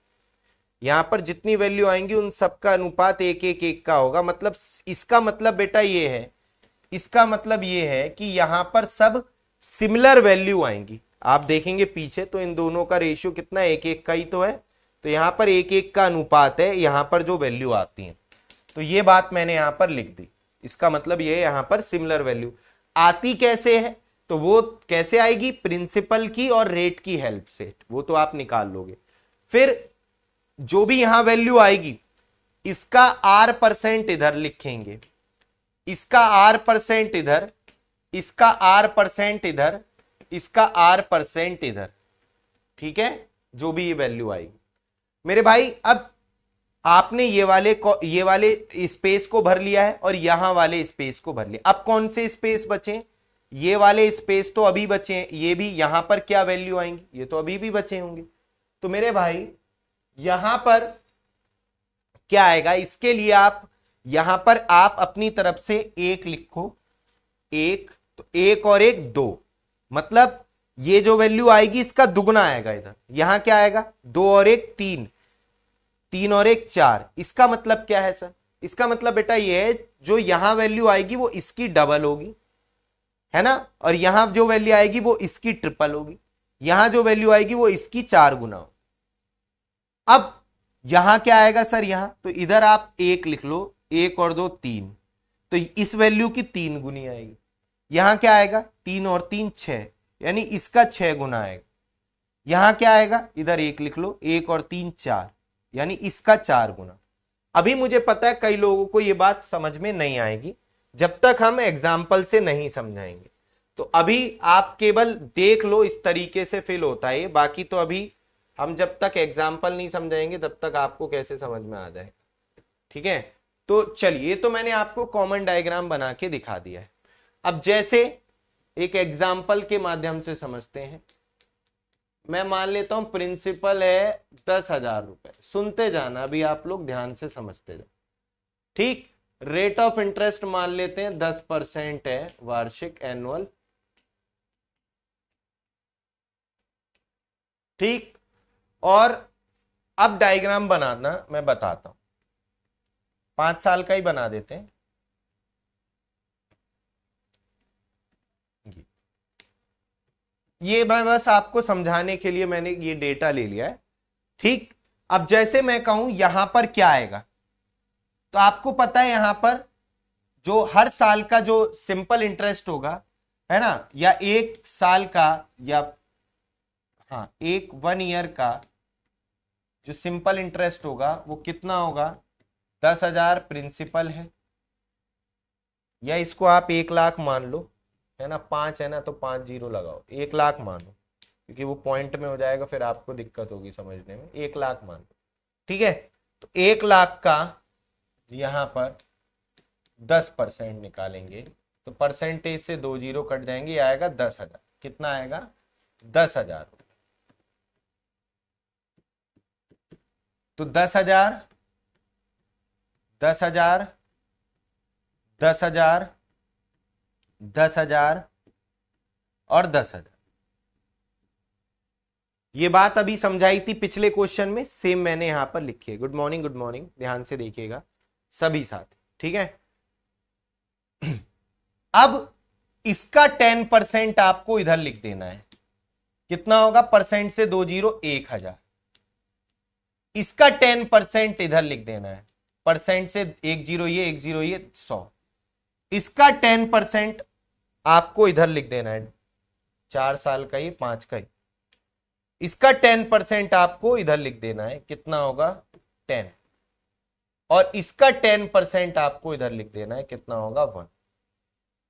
यहां पर जितनी वैल्यू आएंगी उन सबका अनुपात 1:1:1 का होगा। मतलब इसका मतलब बेटा ये है, इसका मतलब ये है कि यहां पर सब सिमिलर वैल्यू आएंगी। आप देखेंगे पीछे तो इन दोनों का रेशियो कितना, 1:1 का ही तो है। तो यहां पर 1:1 का अनुपात है यहां पर जो वैल्यू आती है। तो ये बात मैंने यहां पर लिख दी। इसका मतलब ये यहां पर सिमिलर वैल्यू आती कैसे है, तो वो कैसे आएगी? प्रिंसिपल की और रेट की हेल्प से, वो तो आप निकाल लोगे। फिर जो भी यहां वैल्यू आएगी इसका R% इधर लिखेंगे, इसका R% इधर, इसका R% इधर, इसका R% इधर, ठीक है। जो भी ये वैल्यू आएगी मेरे भाई, अब आपने ये वाले स्पेस को भर लिया है और यहां वाले स्पेस को भर लिया। अब कौन से स्पेस बचे? ये वाले स्पेस तो अभी बचे हैं, ये भी यहां पर क्या वैल्यू आएंगी? ये तो अभी भी बचे होंगे। तो मेरे भाई यहां पर क्या आएगा? इसके लिए आप यहां पर आप अपनी तरफ से एक लिखो, एक, तो एक और एक दो, मतलब ये जो वैल्यू आएगी इसका दुगना आएगा इधर। यहां क्या आएगा, दो और एक तीन, तीन और एक चार। इसका मतलब क्या है सर, इसका मतलब बेटा ये है जो यहां वैल्यू आएगी वो इसकी डबल होगी, है ना, और यहां जो वैल्यू आएगी वो इसकी ट्रिपल होगी, यहां जो वैल्यू आएगी वो इसकी चार गुना होगी। अब यहां क्या आएगा सर, यहां तो इधर आप एक लिख लो, एक और दो तीन, तो इस वैल्यू की तीन गुनी आएगी। यहां क्या आएगा, तीन और तीन छह, यानी इसका छह गुना आएगा। यहां क्या आएगा, इधर एक लिख लो, एक और तीन चार, यानी इसका चार गुना। अभी मुझे पता है कई लोगों को यह बात समझ में नहीं आएगी जब तक हम एग्जाम्पल से नहीं समझाएंगे। तो अभी आप केवल देख लो इस तरीके से फिल होता है, बाकी तो अभी हम जब तक एग्जाम्पल नहीं समझाएंगे तब तक आपको कैसे समझ में आ जाएगा। ठीक है, तो चलिए, तो मैंने आपको कॉमन डायग्राम बना के दिखा दिया है। अब जैसे एक एग्जाम्पल के माध्यम से समझते हैं। मैं मान लेता हूं प्रिंसिपल है 10,000 रुपए, सुनते जाना अभी आप लोग ध्यान से समझते जाओ। ठीक, रेट ऑफ इंटरेस्ट मान लेते हैं 10% है, वार्षिक एनुअल। ठीक, और अब डायग्राम बनाना मैं बताता हूं, 5 साल का ही बना देते हैं। ये मैं बस आपको समझाने के लिए मैंने ये डेटा ले लिया है। ठीक, अब जैसे मैं कहूं यहां पर क्या आएगा, तो आपको पता है यहां पर जो हर साल का जो सिंपल इंटरेस्ट होगा, है ना, या एक साल का, या हाँ एक 1 ईयर का जो सिंपल इंटरेस्ट होगा वो कितना होगा, 10,000 प्रिंसिपल है, या इसको आप 1 लाख मान लो, है ना, पांच है ना तो 5 जीरो लगाओ, 1 लाख मानो, क्योंकि वो पॉइंट में हो जाएगा फिर आपको दिक्कत होगी समझने में, 1 लाख मान लो। ठीक है, तो 1 लाख का यहां पर 10% निकालेंगे, तो परसेंटेज से 2 जीरो कट जाएंगे, आएगा 10,000। कितना आएगा, 10,000। तो 10,000, 10,000, 10,000, 10,000 और 10,000। ये बात अभी समझाई थी पिछले क्वेश्चन में, सेम मैंने यहां पर लिखी है। गुड मॉर्निंग, गुड मॉर्निंग, ध्यान से देखिएगा सभी साथ। ठीक है, अब इसका 10% आपको इधर लिख देना है। कितना होगा, परसेंट से 2 जीरो 1,000। इसका 10% इधर लिख देना है, परसेंट से 1 जीरो ये 1 जीरो ये 100। इसका 10% आपको इधर लिख देना है, 4 साल का ये 5 का ही। इसका 10% आपको इधर लिख देना है, कितना होगा 10। और इसका 10% आपको इधर लिख देना है, कितना होगा 1।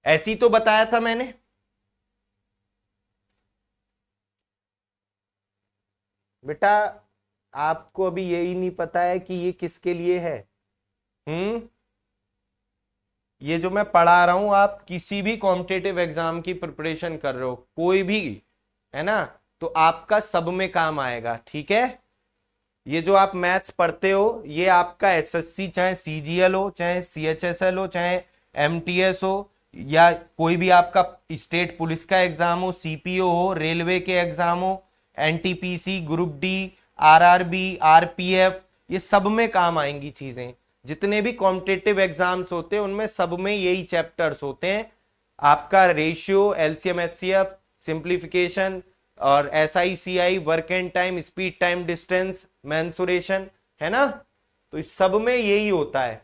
ऐसी तो बताया था मैंने। बेटा आपको अभी यही नहीं पता है कि ये किसके लिए है। ये जो मैं पढ़ा रहा हूं, आप किसी भी कॉम्पिटेटिव एग्जाम की प्रिपरेशन कर रहे हो, कोई भी, है ना, तो आपका सब में काम आएगा। ठीक है, ये जो आप मैथ्स पढ़ते हो ये आपका एसएससी चाहे सीजीएल हो, चाहे सीएचएसएल हो, चाहे एमटीएस हो, या कोई भी आपका स्टेट पुलिस का एग्जाम हो, सीपीओ हो, रेलवे के एग्जाम हो, NTPC, group D, RRB, RPF, ये सब में काम आएंगी चीजें। जितने भी कॉम्पिटेटिव एग्जाम्स होते हैं उनमें सब में यही चैप्टर्स होते हैं। आपका रेशियो, एलसीएम एचसीएफ, सिंप्लीफिकेशन, और SICI, work and time, speed time distance, mensuration, है ना, तो इस सब में यही होता है।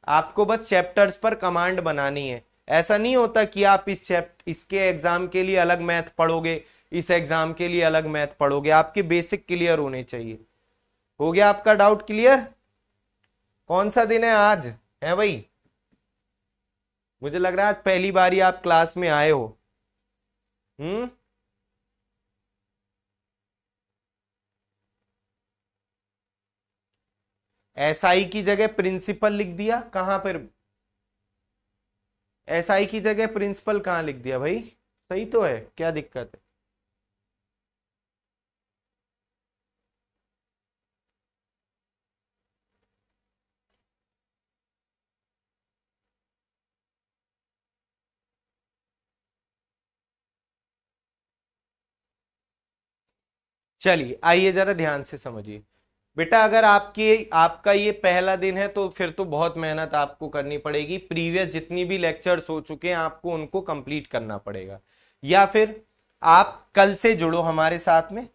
आपको बस चैप्टर्स पर कमांड बनानी है। ऐसा नहीं होता कि आप इसके एग्जाम के लिए अलग मैथ पढ़ोगे, इस एग्जाम के लिए अलग मैथ पढ़ोगे, आपके बेसिक क्लियर होने चाहिए। हो गया आपका डाउट क्लियर। कौन सा दिन है आज, है भाई, मुझे लग रहा है आज पहली बार आप क्लास में आए हो। SI की जगह प्रिंसिपल लिख दिया, कहां पर SI की जगह प्रिंसिपल कहां लिख दिया भाई, सही तो है, क्या दिक्कत है। चलिए आइए जरा ध्यान से समझिए बेटा, अगर आपका ये पहला दिन है तो फिर तो बहुत मेहनत आपको करनी पड़ेगी। प्रीवियस जितनी भी लेक्चर्स हो चुके हैं आपको उनको कंप्लीट करना पड़ेगा, या फिर आप कल से जुड़ो हमारे साथ में।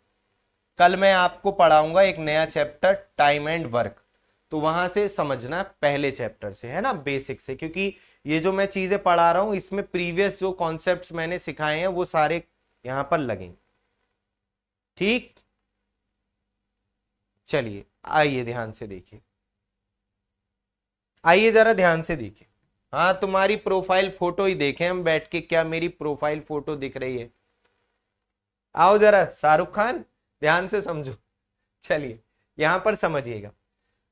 कल मैं आपको पढ़ाऊंगा एक नया चैप्टर, टाइम एंड वर्क। तो वहां से समझना पहले चैप्टर से, है ना, बेसिक से, क्योंकि ये जो मैं चीजें पढ़ा रहा हूं इसमें प्रीवियस जो कॉन्सेप्ट्स मैंने सिखाए हैं वो सारे यहां पर लगेंगे। ठीक, चलिए आइए ध्यान से देखिए, आइए जरा ध्यान से देखिए। हाँ, तुम्हारी प्रोफाइल फोटो ही देखें हम बैठ के, क्या मेरी प्रोफाइल फोटो दिख रही है? आओ जरा शाहरुख खान, ध्यान से समझो। चलिए यहां पर समझिएगा।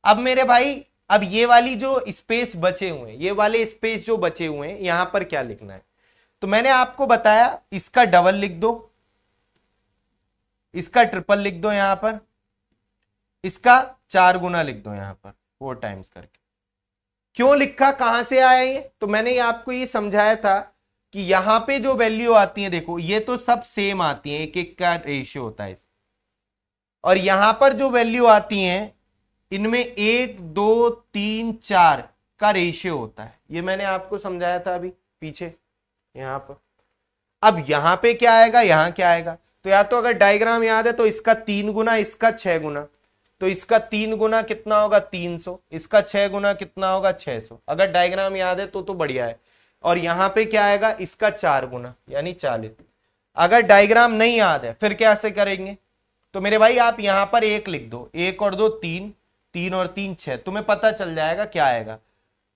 अब मेरे भाई, अब ये वाली जो स्पेस बचे हुए हैं, ये वाले स्पेस जो बचे हुए हैं, यहां पर क्या लिखना है? तो मैंने आपको बताया इसका डबल लिख दो, इसका ट्रिपल लिख दो, यहां पर इसका 4 गुना लिख दो, यहां पर 4 टाइम्स करके। क्यों लिखा, कहां से आया ये? तो मैंने आपको ये समझाया था कि यहां पे जो वैल्यू आती है, देखो ये तो सब सेम आती है, एक एक का रेशियो होता है, और यहां पर जो वैल्यू आती है इनमें 1 2 3 4 का रेशियो होता है। ये मैंने आपको समझाया था अभी पीछे यहां पर। अब यहां पे क्या आएगा, यहां क्या आएगा? तो या तो अगर डायग्राम याद है तो इसका 3 गुना, इसका 6 गुना। तो इसका 3 गुना कितना होगा? 300। इसका 6 गुना कितना होगा? 600। अगर डायग्राम याद है तो बढ़िया है। और यहां पे क्या आएगा? इसका 4 गुना यानी 40। अगर डायग्राम नहीं याद है फिर कैसे करेंगे? तो मेरे भाई आप यहां पर 1 लिख दो, 1 और 2 3, 3 और 3 6, तुम्हें पता चल जाएगा क्या आएगा।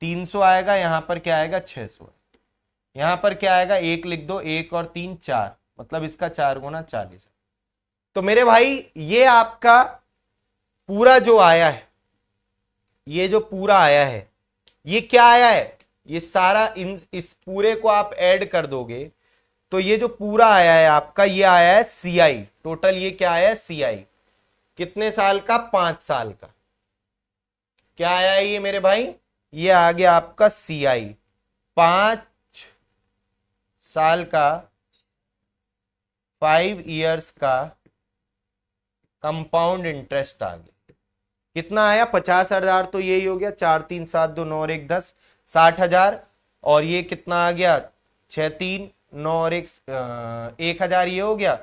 300 आएगा, यहां पर क्या आएगा? 600। यहां पर क्या आएगा? 1 लिख दो, 1 और 3 4, मतलब इसका 4 गुना 40। तो मेरे भाई ये आपका पूरा जो आया है, ये जो पूरा आया है, ये क्या आया है? ये सारा इस पूरे को आप ऐड कर दोगे तो ये जो पूरा आया है आपका, ये आया है सीआई। टोटल ये क्या आया है? सीआई। कितने साल का? 5 साल का। क्या आया है ये मेरे भाई? ये आ गया आपका सीआई, 5 साल का, 5 इयर्स का कंपाउंड इंटरेस्ट आ गया। कितना आया? 50,000। तो यही हो गया, 4 3 7 2 9 और 1 10, 60,000। और ये कितना आ गया? 6 3 9 और 1 1,000 ये हो गया।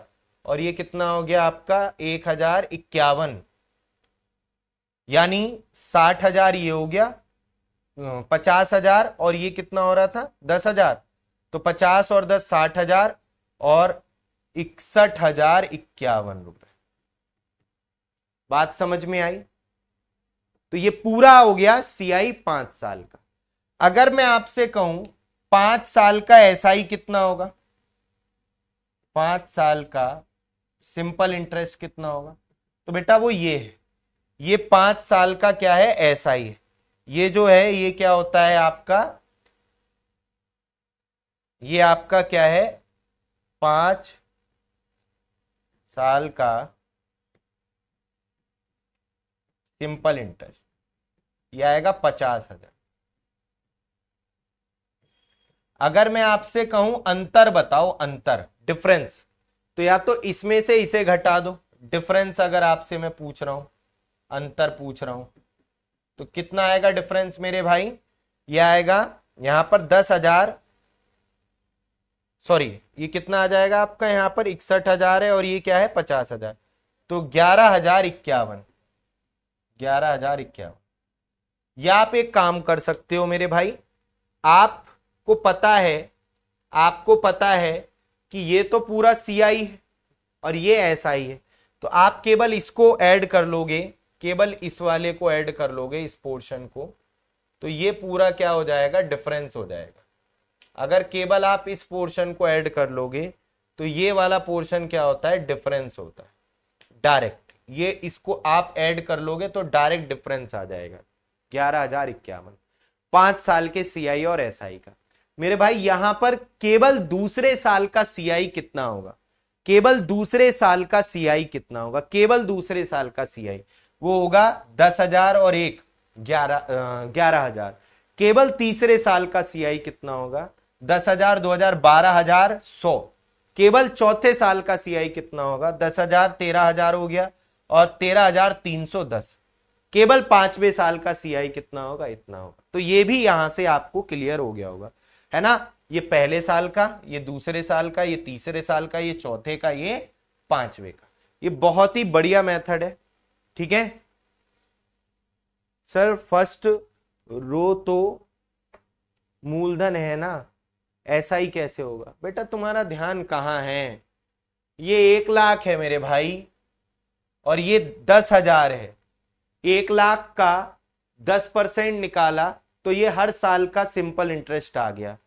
और ये कितना हो गया आपका? 1,051। यानी 60,000 ये हो गया, 50,000, और ये कितना हो रहा था? 10,000। तो 50 और 10 60,000, और 61,051 रुपए। बात समझ में आई? तो ये पूरा हो गया सीआई 5 साल का। अगर मैं आपसे कहूं 5 साल का एसआई कितना होगा? 5 साल का सिंपल इंटरेस्ट कितना होगा? तो बेटा वो ये है, ये 5 साल का क्या है? एसआई है। ये जो है ये क्या होता है आपका? ये आपका क्या है? 5 साल का सिंपल इंटरेस्ट, ये आएगा 50,000। अगर मैं आपसे कहूं अंतर बताओ, अंतर, डिफरेंस, तो या तो इसमें से इसे घटा दो। डिफरेंस अगर आपसे मैं पूछ रहा हूं, अंतर पूछ रहा हूं, तो कितना आएगा डिफरेंस मेरे भाई? ये आएगा यहां पर 10,000, सॉरी ये कितना आ जाएगा आपका? यहां पर 61,000 है, और ये क्या है? 50,000। तो 11,051, 11,051। या आप एक काम कर सकते हो मेरे भाई, आपको पता है, आपको पता है कि ये तो पूरा सीआई है और ये एसआई है, तो आप केवल इसको ऐड कर लोगे, केवल इस वाले को ऐड कर लोगे, इस पोर्शन को, तो ये पूरा क्या हो जाएगा? डिफरेंस हो जाएगा। अगर केवल आप इस पोर्शन को ऐड कर लोगे तो ये वाला पोर्शन क्या होता है? डिफरेंस होता है डायरेक्ट। ये इसको आप ऐड कर लोगे तो डायरेक्ट डिफरेंस आ जाएगा 11,051, 5 साल के सीआई और एसआई का। मेरे भाई यहां पर केवल दूसरे साल का सीआई कितना होगा? केवल दूसरे साल का सीआई कितना होगा? केवल दूसरे साल का सीआई वो होगा 10,000 और 1 11,000। केवल तीसरे साल का सीआई कितना होगा? 10,000 2,000 12,100। केवल चौथे साल का सीआई कितना होगा? 10,000, 13,000 हो गया और 13,310। केवल 5वें साल का सीआई कितना होगा? इतना होगा। तो ये भी यहां से आपको क्लियर हो गया होगा, है ना। ये पहले साल का, ये दूसरे साल का, ये तीसरे साल का, ये चौथे का, ये 5वें का। ये बहुत ही बढ़िया मेथड है, ठीक है सर। फर्स्ट रो तो मूलधन है ना, ऐसा ही कैसे होगा? बेटा तुम्हारा ध्यान कहां है? ये 1 लाख है मेरे भाई और ये 10,000 है। 1 लाख का 10% निकाला तो ये हर साल का सिंपल इंटरेस्ट आ गया।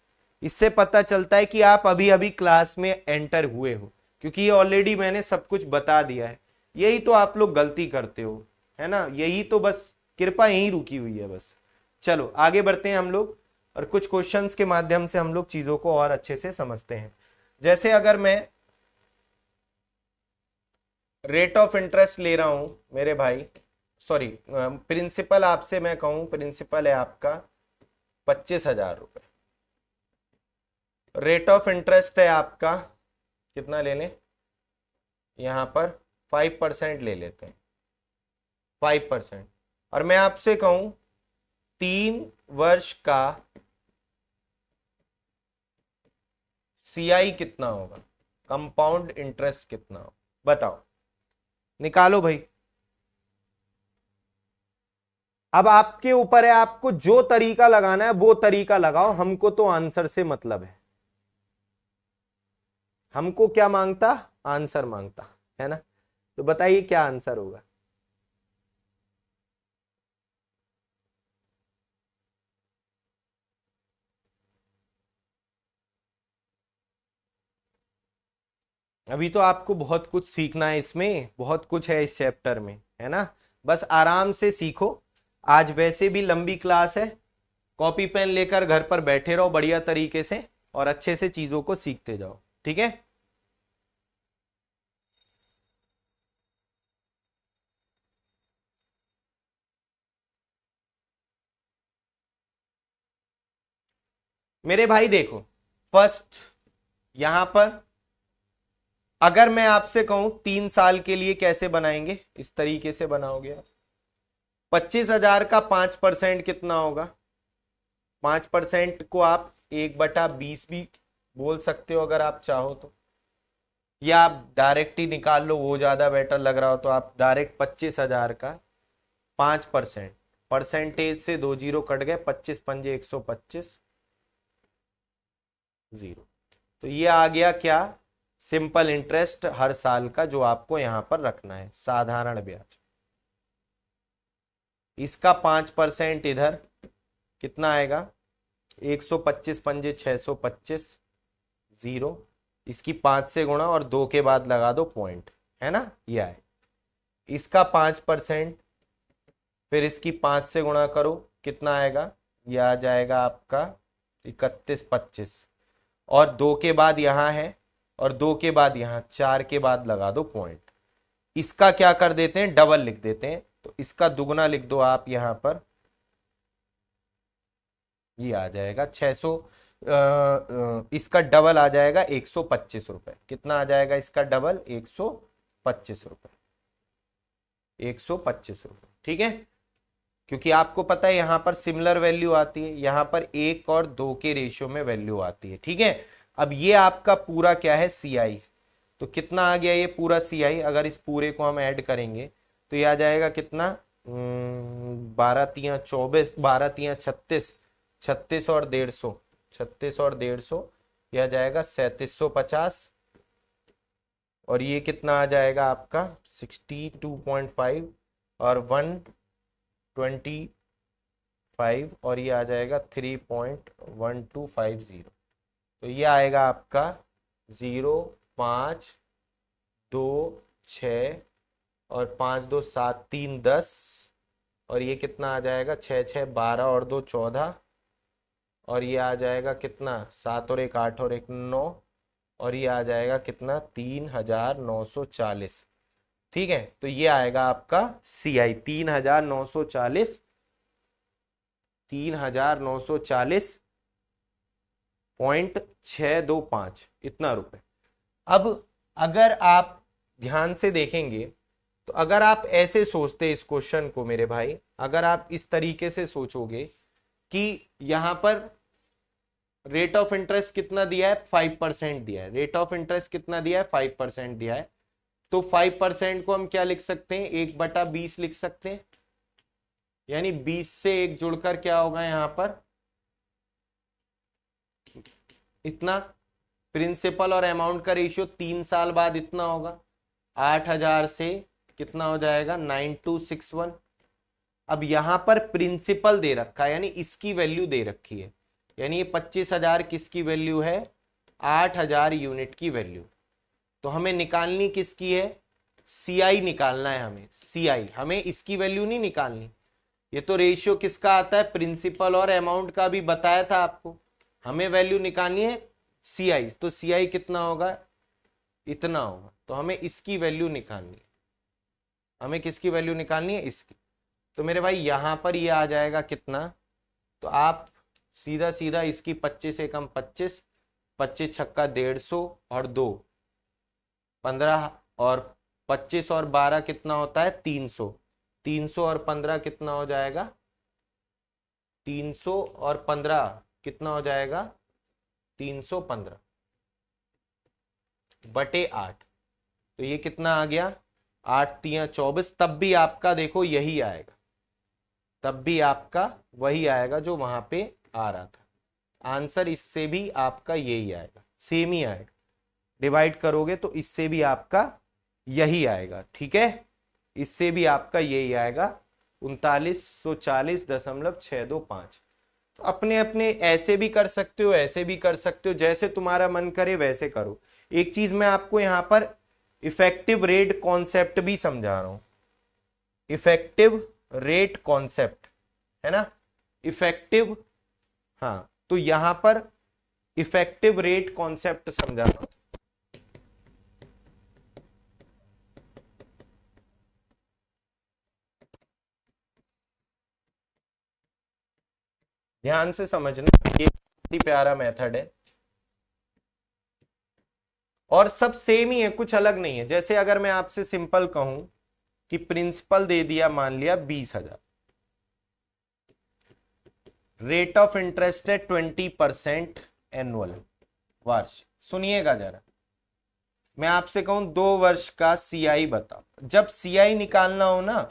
इससे पता चलता है कि आप अभी अभी क्लास में एंटर हुए हो, क्योंकि ये ऑलरेडी मैंने सब कुछ बता दिया है। यही तो आप लोग गलती करते हो, है ना। यही तो बस कृपा यहीं रुकी हुई है बस। चलो आगे बढ़ते हैं हम लोग और कुछ क्वेश्चंस के माध्यम से हम लोग चीजों को और अच्छे से समझते हैं। जैसे अगर मैं रेट ऑफ इंटरेस्ट ले रहा हूं मेरे भाई, सॉरी प्रिंसिपल आपसे मैं कहूं, प्रिंसिपल है आपका 25,000 रुपए। रेट ऑफ इंटरेस्ट है आपका कितना ले लें? यहां पर 5% ले लेते हैं, 5%। और मैं आपसे कहूं 3 वर्ष का सीआई कितना होगा? कंपाउंड इंटरेस्ट कितना होगा? बताओ, निकालो भाई। अब आपके ऊपर है, आपको जो तरीका लगाना है वो तरीका लगाओ, हमको तो आंसर से मतलब है। हमको क्या मांगता? आंसर मांगता है ना। तो बताइए क्या आंसर होगा? अभी तो आपको बहुत कुछ सीखना है, इसमें बहुत कुछ है इस चैप्टर में, है ना। बस आराम से सीखो। आज वैसे भी लंबी क्लास है, कॉपी पेन लेकर घर पर बैठे रहो बढ़िया तरीके से और अच्छे से चीजों को सीखते जाओ, ठीक है। मेरे भाई देखो, फर्स्ट यहां पर अगर मैं आपसे कहूं 3 साल के लिए कैसे बनाएंगे, इस तरीके से बनाओगे आप। 25,000 का 5% कितना होगा? 5% को आप 1/20 भी बोल सकते हो अगर आप चाहो तो, या आप डायरेक्ट ही निकाल लो, वो ज्यादा बेटर लग रहा हो तो आप डायरेक्ट 25,000 का 5%, परसेंटेज से 2 जीरो कट गए, 25×5 125, 0। तो ये आ गया क्या? सिंपल इंटरेस्ट हर साल का जो आपको यहां पर रखना है, साधारण ब्याज। इसका 5% इधर कितना आएगा? 125×5 625, 0। इसकी 5 से गुणा और 2 के बाद लगा दो पॉइंट, है ना, ये आए। इसका 5%, फिर इसकी 5 से गुणा करो, कितना आएगा? ये आ जाएगा आपका 3125, और 2 के बाद यहां है और 2 के बाद यहां, 4 के बाद लगा दो पॉइंट। इसका क्या कर देते हैं? डबल लिख देते हैं। तो इसका दुगना लिख दो आप यहां पर, ये आ जाएगा 600। इसका डबल आ जाएगा 125 रुपए। कितना आ जाएगा इसका डबल? 125 रुपए, 125 रुपए, ठीक है। क्योंकि आपको पता है यहां पर सिमिलर वैल्यू आती है, यहां पर 1 और 2 के रेशियो में वैल्यू आती है, ठीक है। अब ये आपका पूरा क्या है? सीआई। तो कितना आ गया ये पूरा सीआई? अगर इस पूरे को हम ऐड करेंगे तो ये आ जाएगा कितना? 12×3 = 24, 12×3 = 36, 36 और 150, 36 और 150, यह आ जाएगा 3750। और ये कितना आ जाएगा आपका? 62.5 और 125, और ये आ जाएगा 3.1250। तो ये आएगा आपका 0, 5, 2, 6 और 5, 2, 7, 3, 10, और ये कितना आ जाएगा? 6, 6, 12 और 2, 14, और ये आ जाएगा कितना? 7 और 1 8 और 1 9, और ये आ जाएगा कितना? 3,940, ठीक है। तो ये आएगा आपका सीआई 3,940, 3,940.625 इतना रुपए। अब अगर आप ध्यान से देखेंगे तो अगर आप ऐसे सोचते इस क्वेश्चन को मेरे भाई, अगर आप इस तरीके से सोचोगे कि यहां पर रेट ऑफ इंटरेस्ट कितना दिया है, 5% दिया है, रेट ऑफ इंटरेस्ट कितना दिया है, 5% दिया है, तो 5% को हम क्या लिख सकते हैं, 1/20 लिख सकते हैं, यानी 20 से 1 जुड़कर क्या होगा यहां पर इतना, प्रिंसिपल और अमाउंट का रेशियो 3 साल बाद इतना होगा, 8,000 से कितना हो जाएगा 9261। अब यहां पर प्रिंसिपल दे रखा है, यानी इसकी वैल्यू दे रखी है, यानी ये 25,000 किसकी वैल्यू है, 8,000 यूनिट की वैल्यू। तो हमें निकालनी किसकी है, सीआई निकालना है हमें, सीआई, हमें इसकी वैल्यू नहीं निकालनी। ये तो रेशियो किसका आता है, प्रिंसिपल और अमाउंट का भी बताया था आपको, हमें वैल्यू निकालनी है सीआई, तो सीआई कितना होगा, इतना होगा, तो हमें इसकी वैल्यू निकालनी है, हमें किसकी वैल्यू निकालनी है, इसकी। तो मेरे भाई यहां पर ये आ जाएगा कितना, तो आप सीधा सीधा इसकी 25 एकम 25, 25 छक्का 150 और 2 15, और 25 और 12 कितना होता है 300, 300 और 15 कितना हो जाएगा, 300 और 15 कितना हो जाएगा 315 बटे 8, तो ये कितना आ गया 8 3 24, तब भी आपका देखो यही आएगा, तब भी आपका वही आएगा जो वहां पे आ रहा था। आंसर इससे भी आपका यही आएगा, सेम ही आएगा, डिवाइड करोगे तो इससे भी आपका यही आएगा, ठीक है, इससे भी आपका यही आएगा 3940.625। तो अपने अपने ऐसे भी कर सकते हो, ऐसे भी कर सकते हो, जैसे तुम्हारा मन करे वैसे करो। एक चीज मैं आपको यहां पर इफेक्टिव रेट कॉन्सेप्ट भी समझा रहा हूं, इफेक्टिव रेट कॉन्सेप्ट है ना, इफेक्टिव, हाँ, तो यहां पर इफेक्टिव रेट कॉन्सेप्ट समझा रहा हूं। ध्यान से समझना, ये बहुत ही प्यारा मेथड है और सब सेम ही है, कुछ अलग नहीं है। जैसे अगर मैं आपसे सिंपल कहूं कि प्रिंसिपल दे दिया मान लिया 20,000, रेट ऑफ इंटरेस्ट है 20% एनुअल, वार्षिक। सुनिएगा जरा, मैं आपसे कहूं 2 वर्ष का सीआई बताओ, जब सीआई निकालना हो ना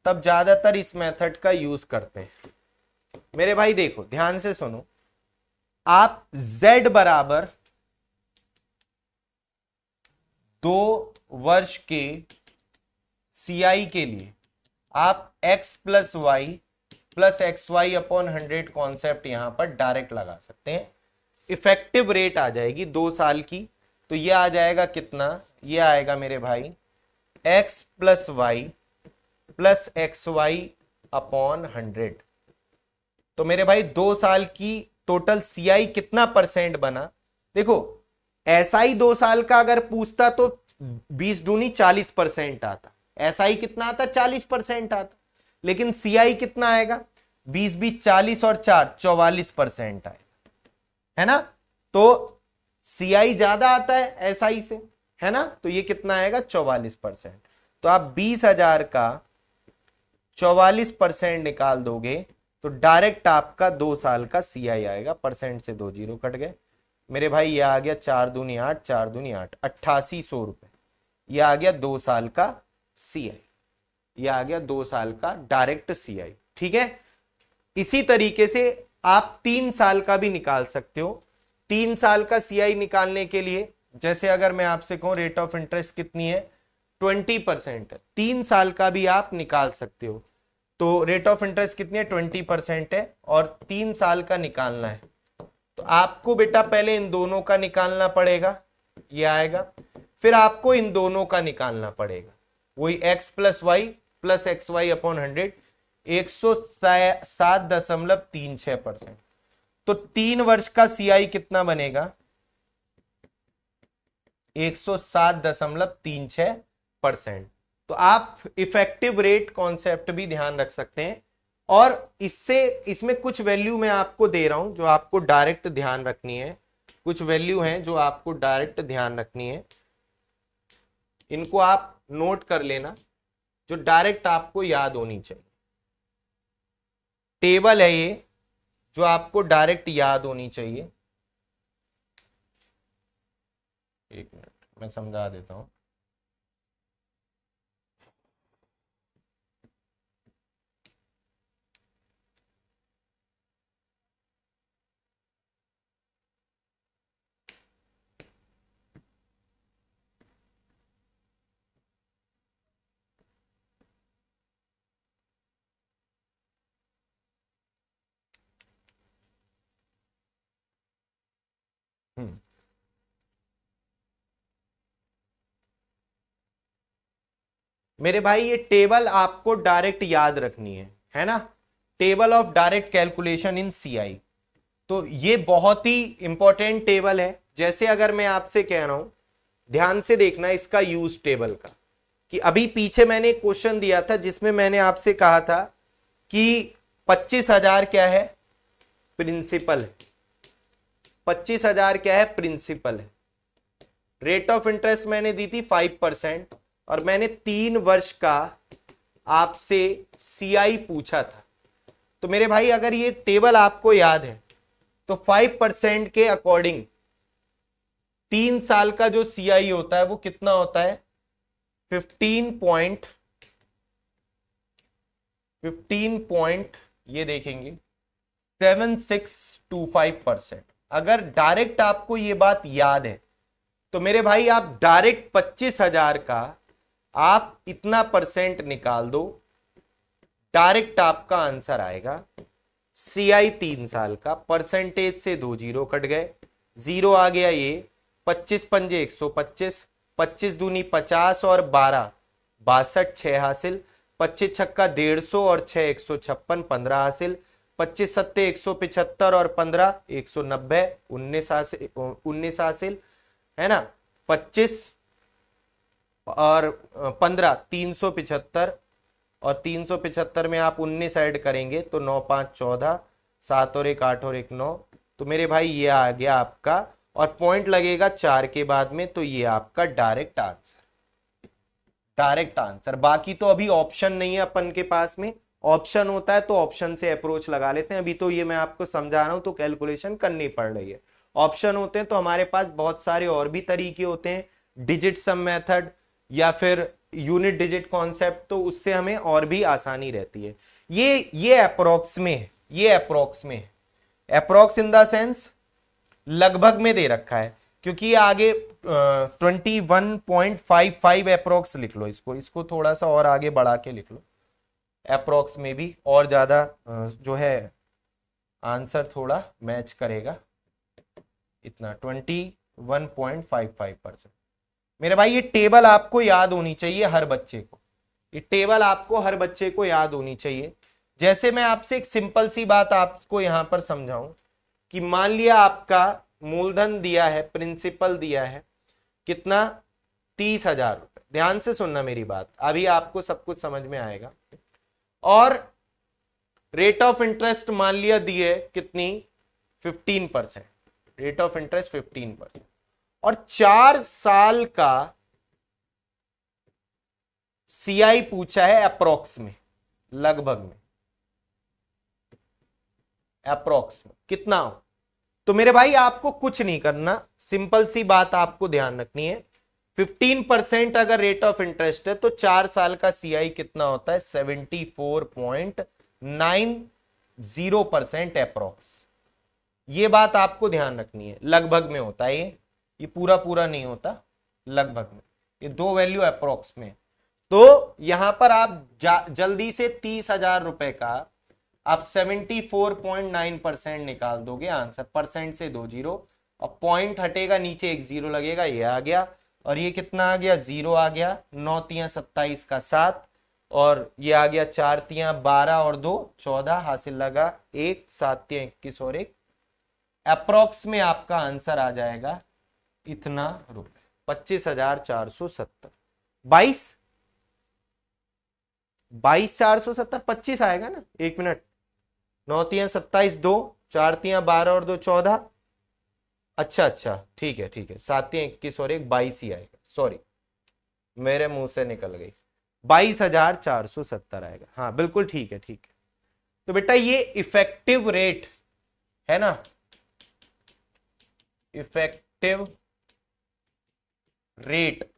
तब ज्यादातर इस मेथड का यूज करते हैं। मेरे भाई देखो ध्यान से सुनो, आप z बराबर 2 वर्ष के सीआई के लिए आप x plus y plus x y upon 100 concept यहां पर डायरेक्ट लगा सकते हैं। इफेक्टिव रेट आ जाएगी 2 साल की, तो ये आ जाएगा कितना, ये आएगा मेरे भाई x plus y plus x y upon 100। तो मेरे भाई 2 साल की टोटल सीआई कितना परसेंट बना, देखो एसआई 2 साल का अगर पूछता तो 20 दूनी 40% आता, एसआई कितना आता 40% आता, लेकिन सीआई कितना आएगा 20 20 40 और 4 44% आएगा, है ना। तो सीआई ज्यादा आता है एसआई से, है ना, तो ये कितना आएगा 44%। तो आप 20,000 का 44% निकाल दोगे तो डायरेक्ट आपका 2 साल का सीआई आएगा, परसेंट से 2 जीरो कट गए मेरे भाई, ये आ गया 4 दूनी 8, 4 दूनी 8, 8800 रुपए, ये आ गया 2 साल का सीआई, ये आ गया 2 साल का डायरेक्ट सीआई, ठीक है। इसी तरीके से आप 3 साल का भी निकाल सकते हो। 3 साल का सीआई निकालने के लिए जैसे अगर मैं आपसे कहूं रेट ऑफ इंटरेस्ट कितनी है 20% है, 3 साल का भी आप निकाल सकते हो। तो रेट ऑफ इंटरेस्ट कितनी है 20% है और 3 साल का निकालना है, तो आपको बेटा पहले इन दोनों का निकालना पड़ेगा, ये आएगा, फिर आपको इन दोनों का निकालना पड़ेगा, वही x plus y plus x y upon 100, 107.36%। तो 3 वर्ष का सीआई कितना बनेगा 107.36%। तो आप इफेक्टिव रेट कॉन्सेप्ट भी ध्यान रख सकते हैं, और इसमें कुछ वैल्यू मैं आपको दे रहा हूं जो आपको डायरेक्ट ध्यान रखनी है, कुछ वैल्यू हैं जो आपको डायरेक्ट ध्यान रखनी है। इनको आप नोट कर लेना, जो डायरेक्ट आपको याद होनी चाहिए। टेबल है ये जो आपको डायरेक्ट याद होनी चाहिए। एक मिनट मैं समझा देता हूं। हम्म मेरे भाई ये टेबल आपको डायरेक्ट याद रखनी है ना। Table of direct calculation in CI. तो ये बहुत ही इंपॉर्टेंट टेबल है। जैसे अगर मैं आपसे कह रहा हूं, ध्यान से देखना इसका यूज टेबल का, कि अभी पीछे मैंने एक क्वेश्चन दिया था जिसमें मैंने आपसे कहा था कि 25,000 क्या है, प्रिंसिपल है। 25,000 क्या है, प्रिंसिपल है। रेट ऑफ इंटरेस्ट मैंने दी थी 5%, और मैंने 3 वर्ष का आपसे सीआई पूछा था। तो मेरे भाई अगर ये टेबल आपको याद है तो 5% के अकॉर्डिंग 3 साल का जो सीआई होता है वो कितना होता है, 15 ये देखेंगे 7625%। अगर डायरेक्ट आपको ये बात याद है तो मेरे भाई आप डायरेक्ट 25,000 का आप इतना परसेंट निकाल दो, डायरेक्ट आपका आंसर आएगा। सीआई 3 साल का, परसेंटेज से 2 जीरो कट गए, जीरो आ गया ये, 25 पंजे 125, 25 दूनी 50 और 12 62, 6 हासिल, 25 छक्का 150 और 6 156, 15 हासिल, 25 सत्ते 175 और 15 190, 19 हासिल है ना। 25 और 15 375, और 375 में आप 19 ऐड करेंगे तो 9 5 14, 7 और 1 8 और 1 9। तो मेरे भाई ये आ गया आपका, और पॉइंट लगेगा 4 के बाद में, तो ये आपका डायरेक्ट आंसर। Direct answer. बाकी तो अभी ऑप्शन नहीं है अपन के पास में, ऑप्शन होता है तो ऑप्शन से अप्रोच लगा लेते हैं। अभी तो ये मैं आपको समझा रहा हूं तो कैलकुलेशन करनी पड़ रही है। ऑप्शन होते हैं तो हमारे पास बहुत सारे और भी तरीके होते हैं, डिजिट सम मेथड या फिर यूनिट डिजिट कॉन्सेप्ट, तो उससे हमें और भी आसानी रहती है। ये अप्रोक्स में है, ये अप्रोक्स में है। अप्रोक्स इन द सेंस लगभग में दे रखा है, क्योंकि ये आगे 21.55 अप्रोक्स लिख लो, इसको थोड़ा सा और आगे बढ़ा के लिख लो। अप्रोक्स में भी और ज्यादा जो है आंसर थोड़ा मैच करेगा। इतना 21.55%। मेरे भाई ये टेबल आपको याद होनी चाहिए हर बच्चे को, ये टेबल आपको हर बच्चे को याद होनी चाहिए। जैसे मैं आपसे एक सिंपल सी बात आपको यहां पर समझाऊं कि मान लिया आपका मूलधन दिया है, प्रिंसिपल दिया है कितना, 30,000 रुपए। ध्यान से सुनना मेरी बात, अभी आपको सब कुछ समझ में आएगा। और रेट ऑफ इंटरेस्ट मान लिया दिए कितनी, 15%। रेट ऑफ इंटरेस्ट 15%, और 4 साल का सीआई पूछा है अप्रोक्स में, लगभग में, अप्रोक्स में कितना हो। तो मेरे भाई आपको कुछ नहीं करना, सिंपल सी बात आपको ध्यान रखनी है। 15% अगर रेट ऑफ इंटरेस्ट है तो 4 साल का सीआई कितना होता है, 74.90% अप्रोक्स। ये बात आपको ध्यान रखनी है, लगभग में होता है ये पूरा पूरा नहीं होता, लगभग में। ये दो वैल्यू अप्रोक्स में। तो यहां पर आप जल्दी से 30,000 रुपए का आप 74.9% निकाल दोगे आंसर। परसेंट से 2 जीरो, और पॉइंट हटेगा, नीचे 1 जीरो लगेगा, ये आ गया। और ये कितना आ गया, 0 आ गया। 9 तियां 27 का 7, और ये आ गया 4 तियां 12 और 2 14, हासिल लगा 1, 7 तियां 21 और 1। अप्रोक्स में आपका आंसर आ जाएगा इतना रुपए, 25,470। 22,470, 25 आएगा ना, 1 मिनट। 9 तियां 27, 2 4 तियां 12 और 2 14। अच्छा ठीक है 7 तियां 21 और 1 22 ही आएगा, सॉरी मेरे मुंह से निकल गई, 22,470 आएगा। हाँ बिल्कुल ठीक है, ठीक है। तो बेटा ये इफेक्टिव रेट है ना, इफेक्टिव रेट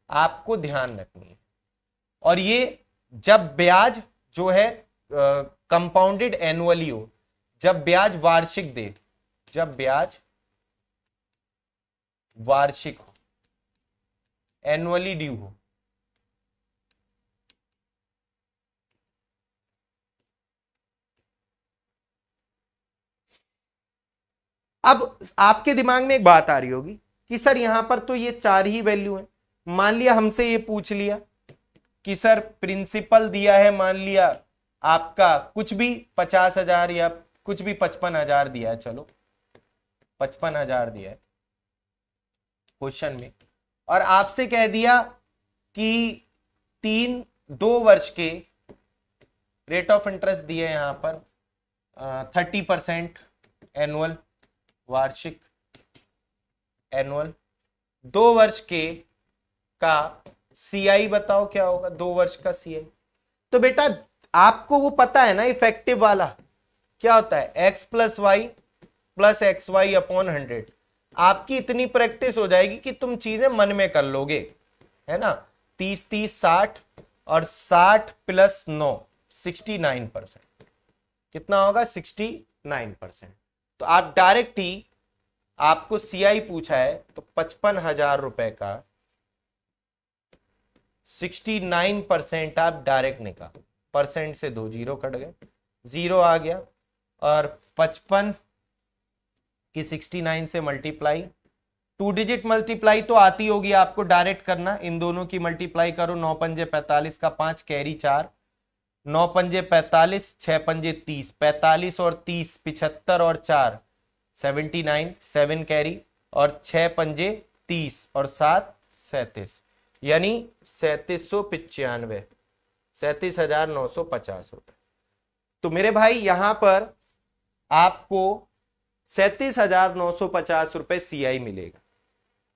आपको ध्यान रखनी है। और ये जब ब्याज जो है कंपाउंडेड एनुअली हो, जब ब्याज वार्षिक दे, जब ब्याज वार्षिक हो, एनुअली ड्यू हो। अब आपके दिमाग में एक बात आ रही होगी कि सर यहां पर तो ये 4 ही वैल्यू है। मान लिया हमसे ये पूछ लिया कि सर प्रिंसिपल दिया है, मान लिया आपका कुछ भी 50,000 या कुछ भी 55,000 दिया है, चलो 55,000 दिया है क्वेश्चन में, और आपसे कह दिया कि 2 वर्ष के रेट ऑफ इंटरेस्ट दिए यहां पर 30% एनुअल, वार्षिक एनुअल। 2 वर्ष के का सीआई बताओ क्या होगा, 2 वर्ष का सीआई। तो बेटा आपको वो पता है ना इफेक्टिव वाला क्या होता है, x plus y plus x y upon 100। आपकी इतनी प्रैक्टिस हो जाएगी कि तुम चीजें मन में कर लोगे, है ना। 30 30 60 और 60 प्लस 9 69%। कितना होगा, 69%। तो आप डायरेक्ट ही, आपको सीआई पूछा है तो 55,000 रुपए का 69% आप डायरेक्ट निकाल, परसेंट से 2 जीरो कट गए, 0 आ गया। और 55 की 69 से मल्टीप्लाई, 2 डिजिट मल्टीप्लाई तो आती होगी आपको डायरेक्ट करना, इन दोनों की मल्टीप्लाई करो, 9 पंजे 45 का 5 कैरी 4, 9 पंजे 45, 6 पंजे 30, 45 और 30 75 और 4 79, 7 कैरी, और 6 पंजे 30 और 7 37, यानी 3795, 37,950 रुपए। तो मेरे भाई यहां पर आपको 37,950 रुपए सीआई मिलेगा।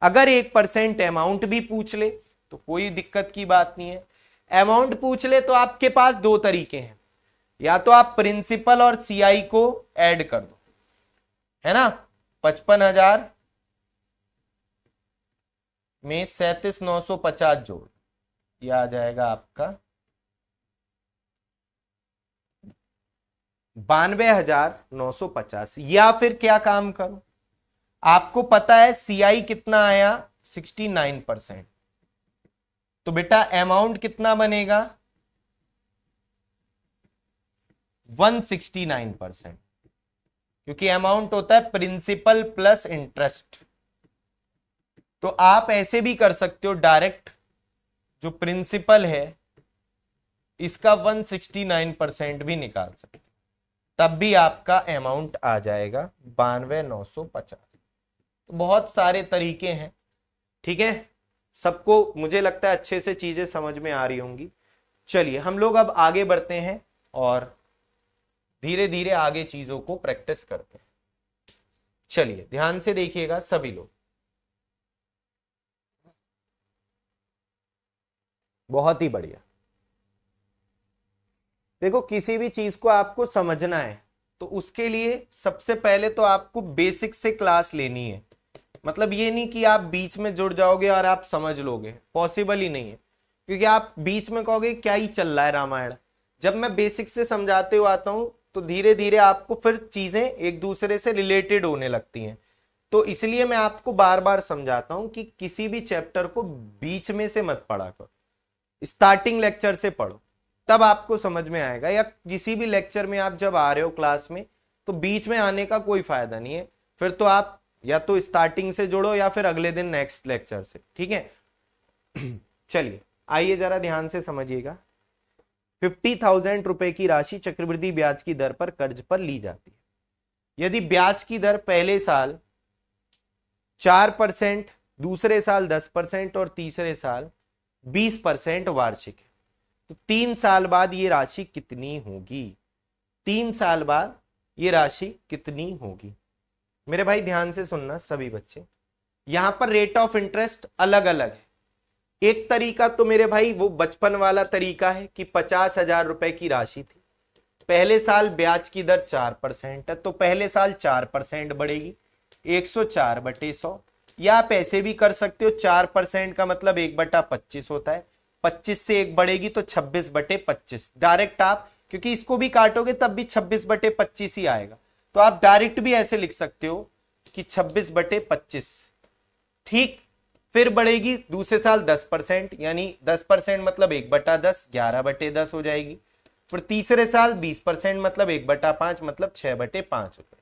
अगर 1% अमाउंट भी पूछ ले तो कोई दिक्कत की बात नहीं है। अमाउंट पूछ ले तो आपके पास 2 तरीके हैं, या तो आप प्रिंसिपल और सीआई को ऐड कर दो, है ना। 55,000 में 37,950 जोड़, यह आ जाएगा आपका 92,950। या फिर क्या काम करो, आपको पता है सीआई कितना आया 69%, तो बेटा अमाउंट कितना बनेगा 169%, क्योंकि अमाउंट होता है प्रिंसिपल प्लस इंटरेस्ट। तो आप ऐसे भी कर सकते हो, डायरेक्ट जो प्रिंसिपल है इसका 169% भी निकाल सकते, तब भी आपका अमाउंट आ जाएगा 92,950। तो बहुत सारे तरीके हैं, ठीक है। सबको मुझे लगता है अच्छे से चीजें समझ में आ रही होंगी। चलिए हम लोग अब आगे बढ़ते हैं और धीरे धीरे आगे चीजों को प्रैक्टिस करते हैं। चलिए ध्यान से देखिएगा सभी लोग, बहुत ही बढ़िया। देखो किसी भी चीज को आपको समझना है तो उसके लिए सबसे पहले तो आपको बेसिक से क्लास लेनी है। मतलब ये नहीं कि आप बीच में जुड़ जाओगे और आप समझ लोगे, पॉसिबल ही नहीं है, क्योंकि आप बीच में कहोगे क्या ही चल रहा है रामायण। जब मैं बेसिक से समझाते हुए आता हूं तो धीरे धीरे आपको फिर चीजें एक दूसरे से रिलेटेड होने लगती हैं। तो इसलिए मैं आपको बार बार समझाता हूं कि किसी भी चैप्टर को बीच में से मत पढ़ा करो, स्टार्टिंग लेक्चर से पढ़ो, तब आपको समझ में आएगा। या किसी भी लेक्चर में आप जब आ रहे हो क्लास में तो बीच में आने का कोई फायदा नहीं है, फिर तो आप या तो स्टार्टिंग से जुड़ो या फिर अगले दिन नेक्स्ट लेक्चर से, ठीक है। चलिए आइए जरा ध्यान से समझिएगा। 50,000 रुपए की राशि चक्रवृद्धि ब्याज की दर पर कर्ज पर ली जाती है। यदि ब्याज की दर पहले साल 4%, दूसरे साल 10% और तीसरे साल 20% वार्षिक है, तो 3 साल बाद ये राशि कितनी होगी? 3 साल बाद ये राशि कितनी होगी? मेरे भाई ध्यान से सुनना सभी बच्चे, यहां पर रेट ऑफ इंटरेस्ट अलग अलग है। एक तरीका तो मेरे भाई वो बचपन वाला तरीका है कि 50,000 रुपए की राशि थी, पहले साल ब्याज की दर 4% है, तो पहले साल 4% बढ़ेगी, 104/100। या आप ऐसे भी कर सकते हो, 4% का मतलब 1/25 होता है, 25 से 1 बढ़ेगी तो 26/25। डायरेक्ट आप, क्योंकि इसको भी काटोगे तब भी 26/25 ही आएगा, तो आप डायरेक्ट भी ऐसे लिख सकते हो कि 26/25। ठीक, फिर बढ़ेगी दूसरे साल 10%, यानी 10% मतलब 1/10, 11/10 हो जाएगी। फिर तीसरे साल 20% मतलब 1/5 मतलब 6/5 हो जाएगी।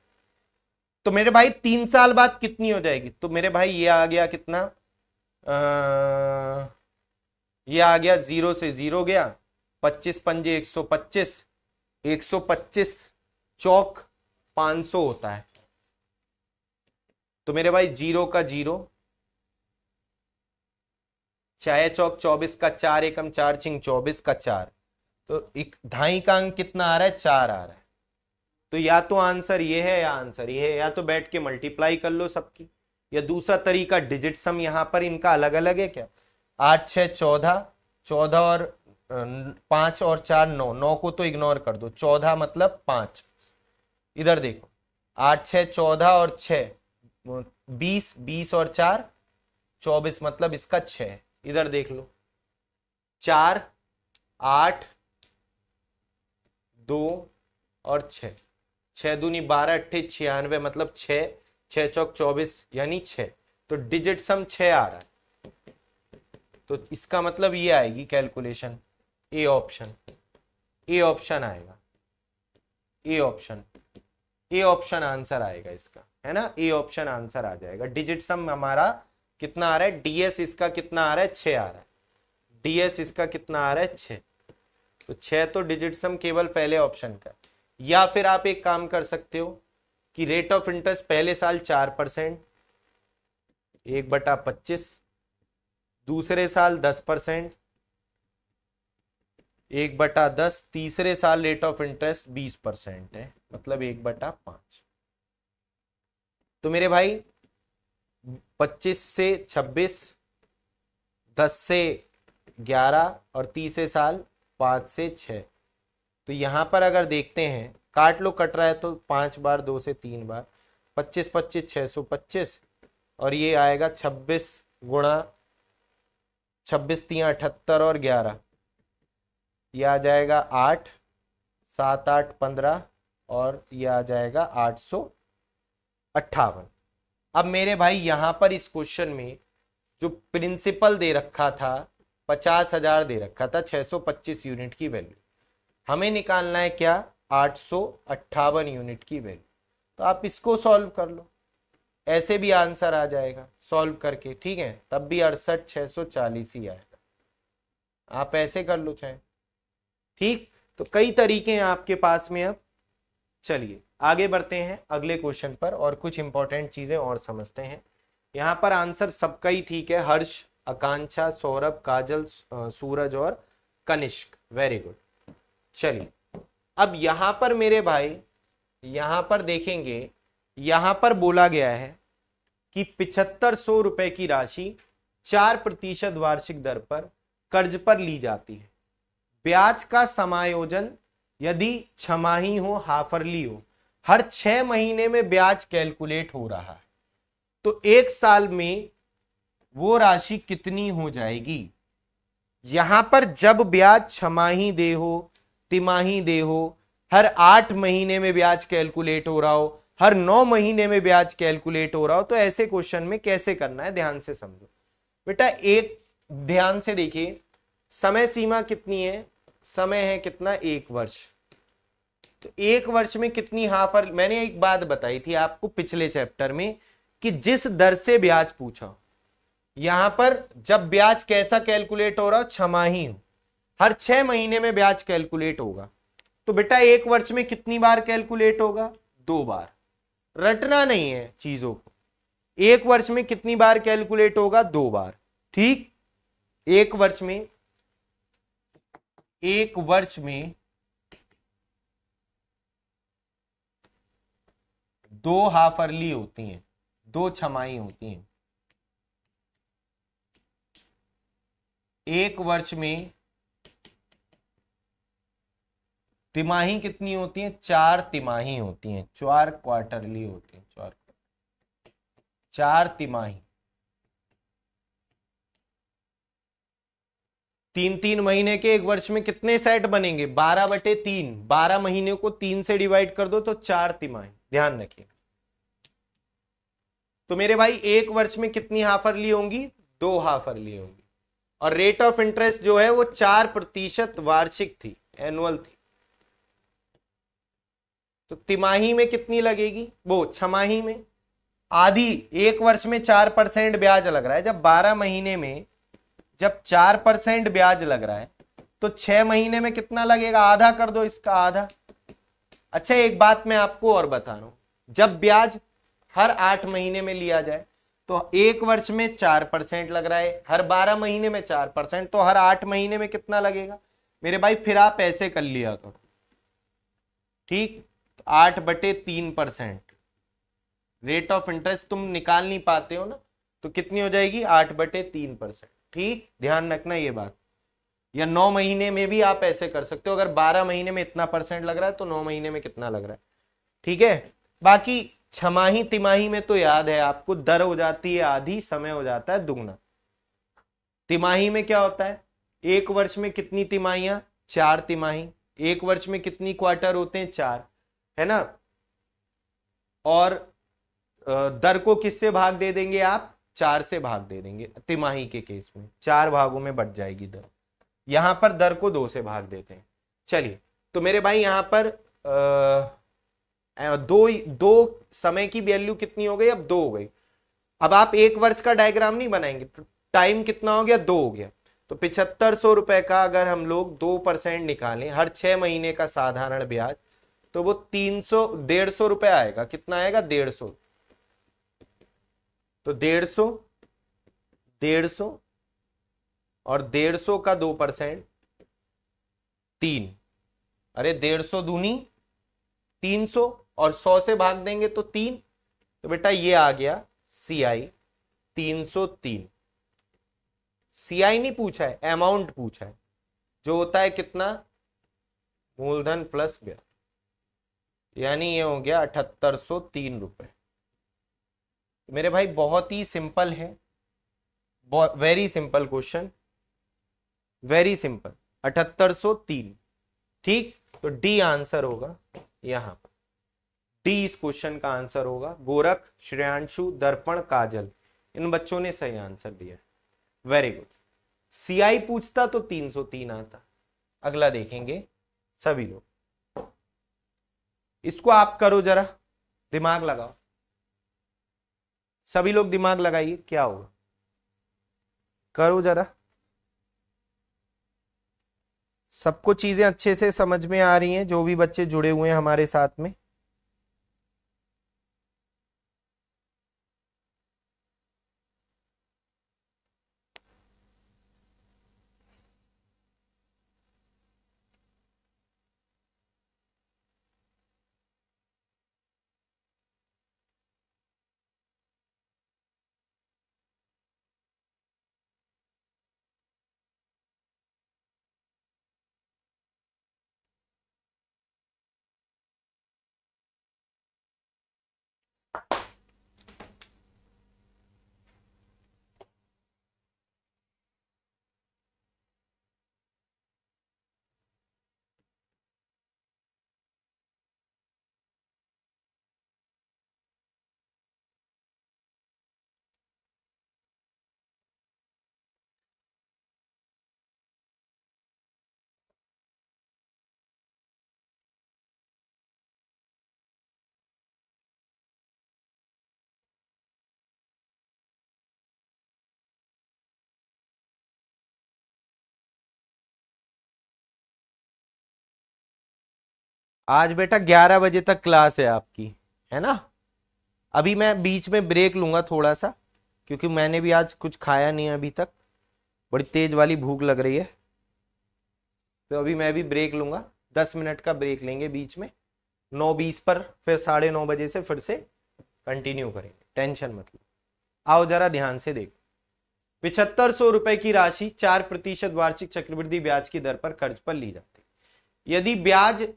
तो मेरे भाई 3 साल बाद कितनी हो जाएगी? तो मेरे भाई ये आ गया कितना, ये आ गया 0 से 0 गया, 25 पंजे 125, 125 चौक 500 होता है। तो मेरे भाई 0 का 0, चाहे चौक 24 का 4 एकम 4 चिंग 24 का 4, तो एक ढाई का अंक कितना आ रहा है? 4 आ रहा है। तो या तो आंसर ये है या आंसर ये है, या तो बैठ के मल्टीप्लाई कर लो सबकी, या दूसरा तरीका डिजिट सम यहां पर इनका अलग अलग है क्या, 8 6 14, 14 और 5 और 4 9, 9 को तो इग्नोर कर दो, 14 मतलब 5। इधर देखो, 8 6 14 और 6 20, 20 और 4 24 मतलब इसका 6। इधर देख लो, 4 8 2 और 6, 6 दूनी 12 अट्ठे 96 मतलब 6, 6 चौक 24 यानी 6। तो डिजिट सम 6 आ रहा है, तो इसका मतलब ये आएगी calculation, A option, A option आएगा, A option, A option answer आएगा इसका, है ना, ए ऑप्शन आंसर आ जाएगा। डिजिट सम हमारा कितना आ रहा है? डीएस इसका कितना आ रहा है? 6 आ रहा है। डीएस इसका कितना आ रहा है? 6। तो 6 तो डिजिट सम केवल पहले ऑप्शन का। या फिर आप एक काम कर सकते हो कि रेट ऑफ इंटरेस्ट पहले साल 4%, 1/25, दूसरे साल 10%, 1/10, तीसरे साल रेट ऑफ इंटरेस्ट 20% है, मतलब 1/5। तो मेरे भाई 25 से 26, 10 से 11 और तीसरे साल 5 से 6। तो यहां पर अगर देखते हैं, काट लो, कट रहा है तो 5 बार, 2 से 3 बार, 25 25 625, और ये आएगा 26 गुणा 26 3 78 और 11, ये आ जाएगा 8, 7 8 15, और ये आ जाएगा 858। अब मेरे भाई यहां पर इस क्वेश्चन में जो प्रिंसिपल दे रखा था 50,000 दे रखा था, 625 यूनिट की वैल्यू, हमें निकालना है क्या? 858 यूनिट की वैल्यू। तो आप इसको सॉल्व कर लो, ऐसे भी आंसर आ जाएगा सॉल्व करके, ठीक है, तब भी 68,640 ही आएगा। आप ऐसे कर लो चाहे, ठीक। तो कई तरीके हैं आपके पास में। अब चलिए आगे बढ़ते हैं अगले क्वेश्चन पर, और कुछ इंपॉर्टेंट चीजें और समझते हैं। यहां पर आंसर सबका ही ठीक है, हर्ष, आकांक्षा, सौरभ, काजल, सूरज और कनिष्क, वेरी गुड। चलिए अब यहां पर मेरे भाई, यहां पर देखेंगे, यहां पर बोला गया है कि 7500 रुपए की राशि 4% वार्षिक दर पर कर्ज पर ली जाती है। ब्याज का समायोजन यदि छमाही हो, हाफरली हो, हर 6 महीने में ब्याज कैलकुलेट हो रहा है, तो एक साल में वो राशि कितनी हो जाएगी? यहां पर जब ब्याज छमाही दे हो, तिमाही दे हो, हर 8 महीने में ब्याज कैलकुलेट हो रहा हो, हर 9 महीने में ब्याज कैलकुलेट हो रहा हो, तो ऐसे क्वेश्चन में कैसे करना है ध्यान से समझो बेटा। एक ध्यान से देखिए, समय सीमा कितनी है? समय है कितना? 1 वर्ष। तो 1 वर्ष में कितनी हाफर, मैंने एक बात बताई थी आपको पिछले चैप्टर में कि जिस दर से ब्याज पूछा, यहां पर जब ब्याज कैसा कैलकुलेट हो रहा हो? छमाही हो, हर 6 महीने में ब्याज कैलकुलेट होगा, तो बेटा 1 वर्ष में कितनी बार कैलकुलेट होगा? 2 बार। रटना नहीं है चीजों को, 1 वर्ष में कितनी बार कैलकुलेट होगा? 2 बार, ठीक। 1 वर्ष में, 1 वर्ष में 2 हाफरली होती हैं, 2 छमाही होती हैं। एक वर्ष में तिमाही कितनी होती है? 4 तिमाही होती हैं, 4 क्वार्टरली होती हैं, 4 तिमाही। 3-3 महीने के एक वर्ष में कितने सेट बनेंगे? 12/3। 12 महीने को 3 से डिवाइड कर दो तो 4 तिमाही। ध्यान रखिए। तो मेरे भाई एक वर्ष में कितनी हाफ ईयरली होंगी? 2 हाफ ईयरली होंगी। और रेट ऑफ इंटरेस्ट जो है वो 4% वार्षिक थी, एनुअल थी। तो तिमाही में कितनी लगेगी? वो छमाही में आधी। एक वर्ष में 4% ब्याज लग रहा है, जब 12 महीने में जब 4% ब्याज लग रहा है तो 6 महीने में कितना लगेगा? आधा कर दो इसका, आधा। अच्छा एक बात मैं आपको और बता रहा हूं, जब ब्याज हर 8 महीने में लिया जाए तो एक वर्ष में 4% लग रहा है, हर 12 महीने में 4%, तो हर 8 महीने में कितना लगेगा मेरे भाई? फिर आप ऐसे कर लिया करो, ठीक। 8/3% रेट ऑफ इंटरेस्ट तुम निकाल नहीं पाते हो ना, तो कितनी हो जाएगी? 8/3%। ठीक, ध्यान रखना ये बात। या 9 महीने में भी आप ऐसे कर सकते हो, अगर 12 महीने में इतना परसेंट लग रहा है तो 9 महीने में कितना लग रहा है, ठीक है। बाकी छमाही तिमाही में तो याद है आपको, दर हो जाती है आधी, समय हो जाता है दुगना। तिमाही में क्या होता है? एक वर्ष में कितनी तिमाहियां? 4 तिमाही। एक वर्ष में कितनी क्वार्टर होते हैं? 4, है ना। और दर को किससे भाग दे देंगे आप? 4 से भाग दे देंगे। तिमाही के केस में 4 भागों में बट जाएगी दर। यहां पर दर को 2 से भाग देते हैं। चलिए, तो मेरे भाई यहां पर दो समय की वैल्यू कितनी हो गई? अब 2 हो गई। अब आप एक वर्ष का डायग्राम नहीं बनाएंगे, टाइम कितना हो गया? 2 हो गया। तो 7500 रुपए का अगर हम लोग 2% निकालें हर 6 महीने का साधारण ब्याज, तो वो 150 रुपए आएगा। कितना आएगा? 150। तो 150 और 150 का 2%, 3। अरे 150 दूनी 300 और 100 से भाग देंगे तो 3। तो बेटा ये आ गया CI 303। CI नहीं पूछा है, अमाउंट पूछा है, जो होता है कितना? मूलधन प्लस ब्याज, यानी ये हो गया 7803 रुपए। मेरे भाई बहुत ही सिंपल है, very simple question, very simple. 7803, ठीक। तो डी आंसर होगा यहां पर। डी इस क्वेश्चन का आंसर होगा। गोरख, श्रेयांशु, दर्पण, काजल, इन बच्चों ने सही आंसर दिया। Very good. CI पूछता तो 303 आता। अगला देखेंगे सभी लोग। इसको आप करो जरा, दिमाग लगाओ, सभी लोग दिमाग लगाइए, क्या होगा? करो जरा। सबको चीजें अच्छे से समझ में आ रही हैं, जो भी बच्चे जुड़े हुए हैं हमारे साथ में? आज बेटा 11 बजे तक क्लास है आपकी, है ना। अभी मैं बीच में ब्रेक लूंगा थोड़ा सा, क्योंकि मैंने भी आज कुछ खाया नहीं है अभी तक, बड़ी तेज वाली भूख लग रही है। तो अभी मैं भी ब्रेक लूंगा, 10 मिनट का ब्रेक लेंगे बीच में। 9:20 पर फिर 9:30 बजे से फिर से कंटिन्यू करेंगे, टेंशन मत लो। आओ जरा ध्यान से देखो। ₹7500 की राशि 4% वार्षिक चक्रवृद्धि ब्याज की दर पर कर्ज पर ली जाती है। यदि ब्याज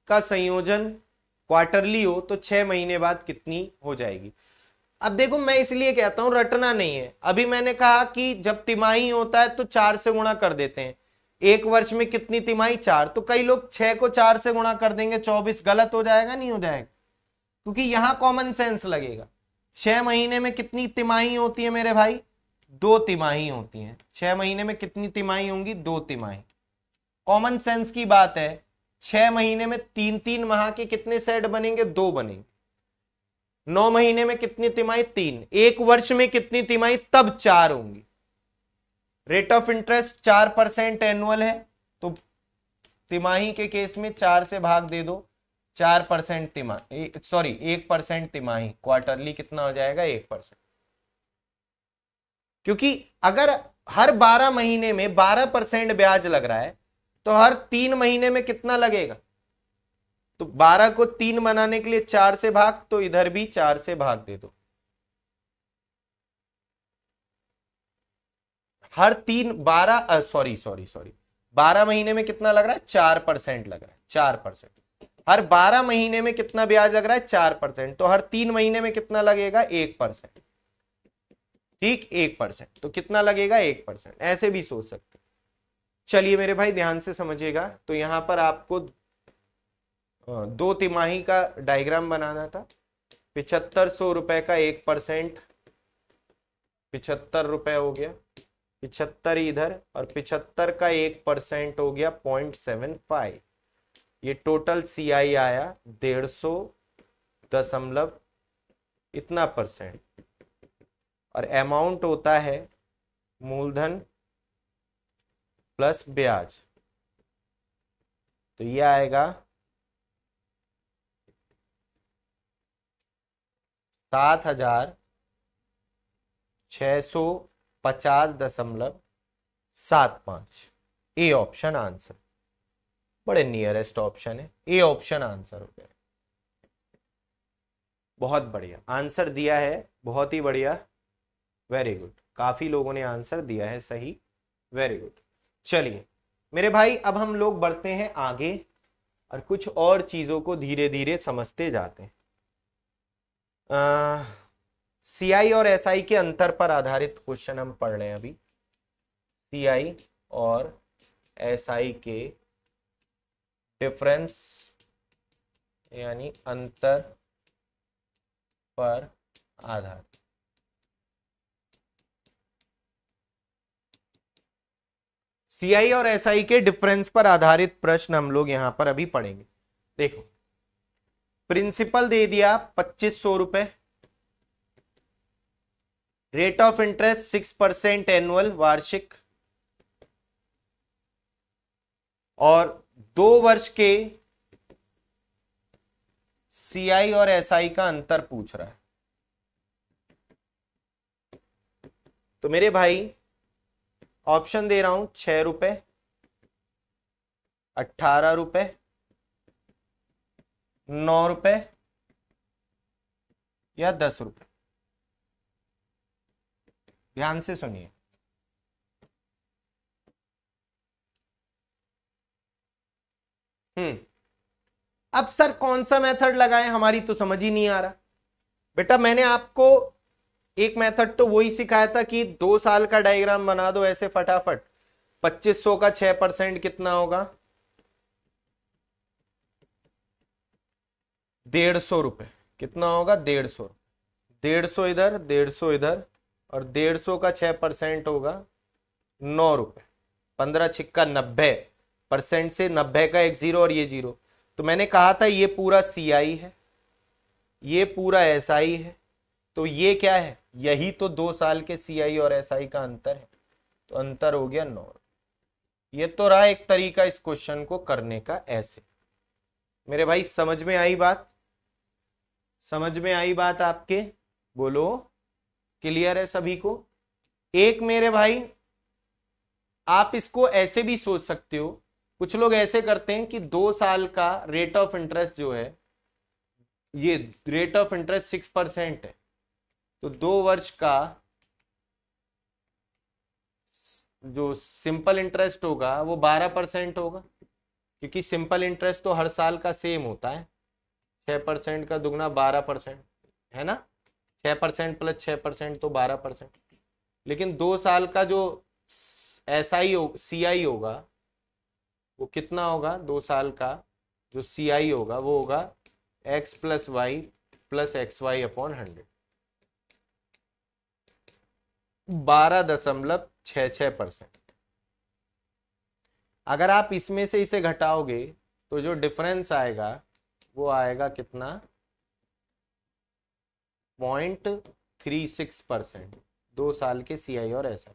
का संयोजन क्वार्टरली हो तो 6 महीने बाद कितनी हो जाएगी। अब देखो, मैं इसलिए कहता हूं रटना नहीं है। अभी मैंने कहा कि जब तिमाही होता है तो 4 से गुणा कर देते हैं। एक वर्ष में कितनी तिमाही? 4। तो कई लोग 6 को 4 से गुणा कर देंगे, 24। गलत हो जाएगा? नहीं हो जाएगा? क्योंकि यहां कॉमन सेंस लगेगा। 6 महीने में कितनी तिमाही होती है मेरे भाई? 2 तिमाही होती हैं। 6 महीने में कितनी तिमाही होंगी? 2 तिमाही। कॉमन सेंस की बात है। 6 महीने में 3-3 माह के कितने सेट बनेंगे? 2 बनेंगे। 9 महीने में कितनी तिमाही? 3। एक वर्ष में कितनी तिमाही? तब 4 होंगी। रेट ऑफ इंटरेस्ट 4% एनुअल है, तो तिमाही के केस में 4 से भाग दे दो। 4% तिमाही, सॉरी 1% तिमाही। क्वार्टरली कितना हो जाएगा? 1%। क्योंकि अगर हर 12 महीने में 12% ब्याज लग रहा है तो हर 3 महीने में कितना लगेगा? तो 12 को 3 बनाने के लिए 4 से भाग, तो इधर भी 4 से भाग दे दो। हर 12 महीने में कितना लग रहा है? 4% लग रहा है। 4%। हर 12 महीने में कितना ब्याज लग रहा है? 4%। तो हर 3 महीने में कितना लगेगा? 1%। ठीक, 1%। तो कितना लगेगा? 1%। ऐसे भी सोच सकते। चलिए मेरे भाई ध्यान से समझिएगा। तो यहां पर आपको 2 तिमाही का डायग्राम बनाना था। ₹7500 का 1%, ₹75 हो गया। 75 इधर, और 75 का 1% हो गया 0.75। ये टोटल CI आया 150 इतना %। और अमाउंट होता है मूलधन प्लस ब्याज। तो ये आएगा 7,650.75। ए ऑप्शन आंसर। बड़े नियरेस्ट ऑप्शन है, ए ऑप्शन आंसर हो गया। बहुत बढ़िया आंसर दिया है, बहुत ही बढ़िया, वेरी गुड। काफी लोगों ने आंसर दिया है सही, वेरी गुड। चलिए मेरे भाई अब हम लोग बढ़ते हैं आगे और कुछ और चीजों को धीरे धीरे समझते जाते हैं। CI और SI के अंतर पर आधारित क्वेश्चन हम पढ़ रहे हैं अभी। CI और SI के डिफरेंस यानी अंतर पर आधारित। CI और SI के डिफरेंस पर आधारित प्रश्न हम लोग यहां पर अभी पढ़ेंगे। देखो, प्रिंसिपल दे दिया ₹2500, रेट ऑफ इंटरेस्ट 6% एनुअल वार्षिक, और 2 वर्ष के CI और SI का अंतर पूछ रहा है। तो मेरे भाई ऑप्शन दे रहा हूं, ₹6, ₹18, ₹9 या ₹10। ध्यान से सुनिए। अब सर कौन सा मेथड लगाएं, हमारी तो समझ ही नहीं आ रहा। बेटा मैंने आपको एक मेथड तो वही सिखाया था कि 2 साल का डायग्राम बना दो ऐसे फटाफट। 2500 का 6% कितना होगा? ₹150। कितना होगा? 150। 150 इधर, 150 इधर, और 150 का 6% होगा ₹9। 15 छिक्का 90%, से 90 का एक 0 और ये 0। तो मैंने कहा था ये पूरा CI है, ये पूरा SI है, तो ये क्या है? यही तो 2 साल के CI और SI का अंतर है। तो अंतर हो गया 9। ये तो रहा एक तरीका इस क्वेश्चन को करने का। ऐसे मेरे भाई समझ में आई बात? समझ में आई बात आपके? बोलो, क्लियर है सभी को? एक मेरे भाई आप इसको ऐसे भी सोच सकते हो, कुछ लोग ऐसे करते हैं कि 2 साल का रेट ऑफ इंटरेस्ट जो है, ये रेट ऑफ इंटरेस्ट 6% है, तो 2 वर्ष का जो सिंपल इंटरेस्ट होगा वो 12% होगा, क्योंकि सिंपल इंटरेस्ट तो हर साल का सेम होता है। 6% का दुगना 12%, है ना। 6% प्लस 6% तो 12%। लेकिन 2 साल का जो SI CI होगा वो कितना होगा? 2 साल का जो CI होगा वो होगा x plus y plus XY upon 100, 12.66%। अगर आप इसमें से इसे घटाओगे तो जो डिफरेंस आएगा वो आएगा कितना? 0.36%, 2 साल के CI और SI।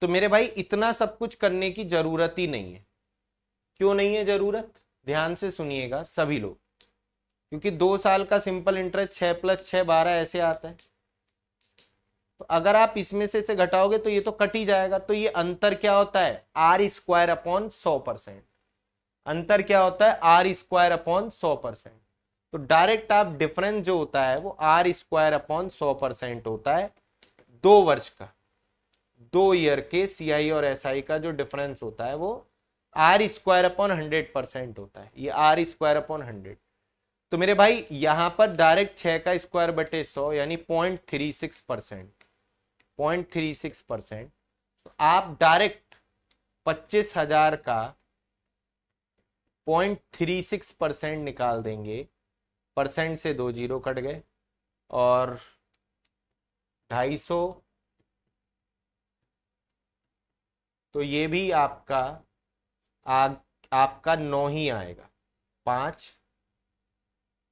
तो मेरे भाई इतना सब कुछ करने की जरूरत ही नहीं है। क्यों नहीं है जरूरत? ध्यान से सुनिएगा सभी लोग, क्योंकि 2 साल का सिंपल इंटरेस्ट 6 प्लस 6 12 ऐसे आता है। तो अगर आप इसमें से इसे घटाओगे तो ये तो कट ही जाएगा। तो ये अंतर क्या होता है? R² upon 100%। अंतर क्या होता है? R² upon 100%। तो डायरेक्ट आप डिफरेंस जो होता है वो R² अपॉन 100% होता है 2 वर्ष का। 2 ईयर के CI और SI का जो डिफरेंस होता है वो R² अपॉन 100% होता है। ये R² अपॉन 100। तो मेरे भाई यहां पर डायरेक्ट 6 का स्क्वायर बटे 100 यानी 0.36%, 0.36%। तो आप डायरेक्ट 25,000 का 0.36% निकाल देंगे। परसेंट से 2 जीरो कट गए और 250, तो ये भी आपका 9 ही आएगा। 5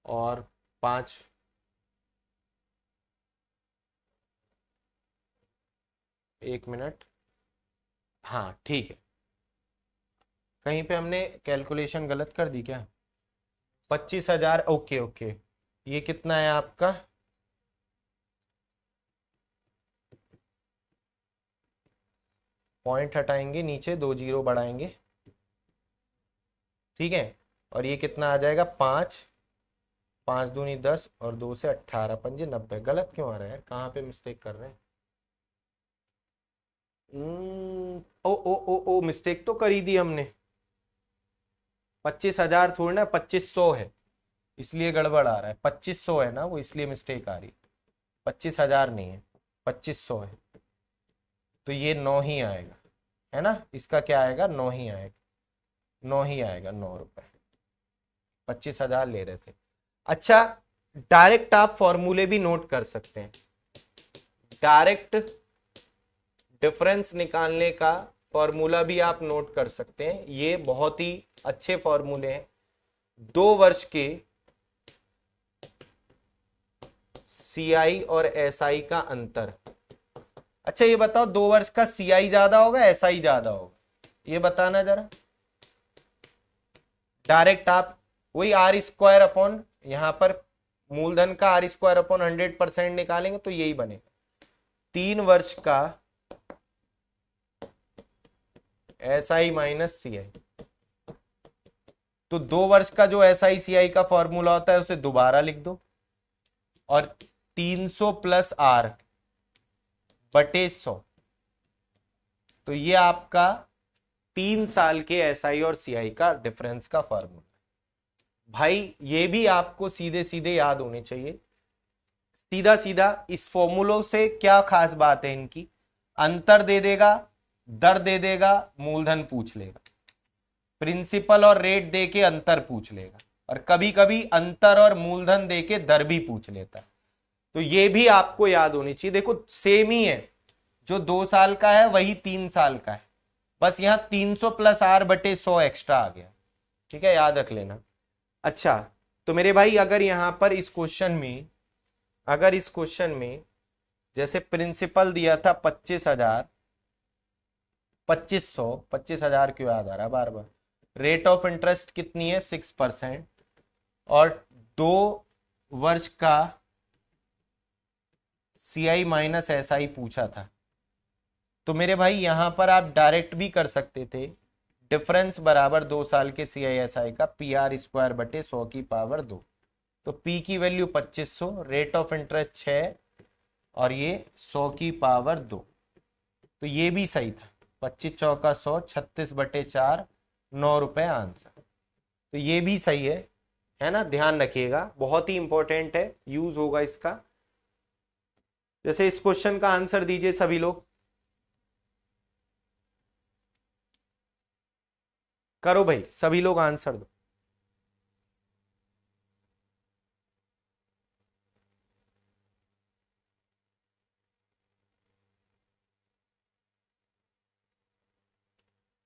और 5, एक मिनट, हाँ ठीक है। कहीं पे हमने कैलकुलेशन गलत कर दी क्या? 25,000, ओके ओके। ये कितना है आपका? पॉइंट हटाएंगे, नीचे 2 जीरो बढ़ाएंगे, ठीक है। और ये कितना आ जाएगा? 5, 5 दूनी 10 और 2 से 18, 5 90। गलत क्यों आ रहा है? कहाँ पे मिस्टेक कर रहे हैं? ओ ओ ओ ओ, मिस्टेक तो कर ही दी हमने। 25,000 थोड़ी ना, 2500 है, इसलिए गड़बड़ आ रहा है। 2500 है ना वो, इसलिए मिस्टेक आ रही है। 25,000 नहीं है, 2500 है। तो ये 9 ही आएगा, है ना। इसका क्या आएगा? 9 ही आएगा, 9 ही आएगा, 9 रुपए। 25,000 ले रहे थे। अच्छा, डायरेक्ट आप फॉर्मूले भी नोट कर सकते हैं। डायरेक्ट डिफरेंस निकालने का फॉर्मूला भी आप नोट कर सकते हैं। ये बहुत ही अच्छे फॉर्मूले हैं। 2 वर्ष के CI और SI का अंतर। अच्छा ये बताओ, 2 वर्ष का CI ज्यादा होगा SI ज्यादा होगा? ये बताना जरा। डायरेक्ट आप वही R² अपॉन, यहां पर मूलधन का R² अपॉन 100% निकालेंगे तो यही बनेगा। 3 वर्ष का SI माइनस CI। तो 2 वर्ष का जो SI CI का फॉर्मूला होता है उसे दोबारा लिख दो, और 300 प्लस R बटे 100। तो ये आपका 3 साल के SI और CI का डिफरेंस का फॉर्मूला। भाई ये भी आपको सीधे सीधे याद होने चाहिए। सीधा सीधा इस फॉर्मूलों से क्या खास बात है इनकी? अंतर दे देगा, दर दे देगा, मूलधन पूछ लेगा। प्रिंसिपल और रेट दे के अंतर पूछ लेगा, और कभी कभी अंतर और मूलधन दे के दर भी पूछ लेता है। तो ये भी आपको याद होनी चाहिए। देखो सेम ही है, जो 2 साल का है वही 3 साल का है, बस यहां 300 प्लस R बटे 100 एक्स्ट्रा आ गया, ठीक है, याद रख लेना। अच्छा, तो मेरे भाई अगर यहां पर इस क्वेश्चन में, अगर इस क्वेश्चन में जैसे प्रिंसिपल दिया था 25,000, 2500, 25,000 क्यों याद आ रहा है बार बार? रेट ऑफ इंटरेस्ट कितनी है? 6%। और 2 वर्ष का CI माइनस SI पूछा था। तो मेरे भाई यहां पर आप डायरेक्ट भी कर सकते थे। डिफरेंस बराबर 2 साल के CI SI का PR² बटे 100 की पावर 2। तो P की वैल्यू 2500, रेट ऑफ इंटरेस्ट 6 और ये 100 की पावर 2। तो ये भी सही था। 25 चौका 100, 36/4, 9 रुपए आंसर। तो ये भी सही है ना, ध्यान रखिएगा, बहुत ही इंपॉर्टेंट है, यूज होगा इसका। जैसे इस क्वेश्चन का आंसर दीजिए सभी लोग, करो भाई, सभी लोग आंसर दो।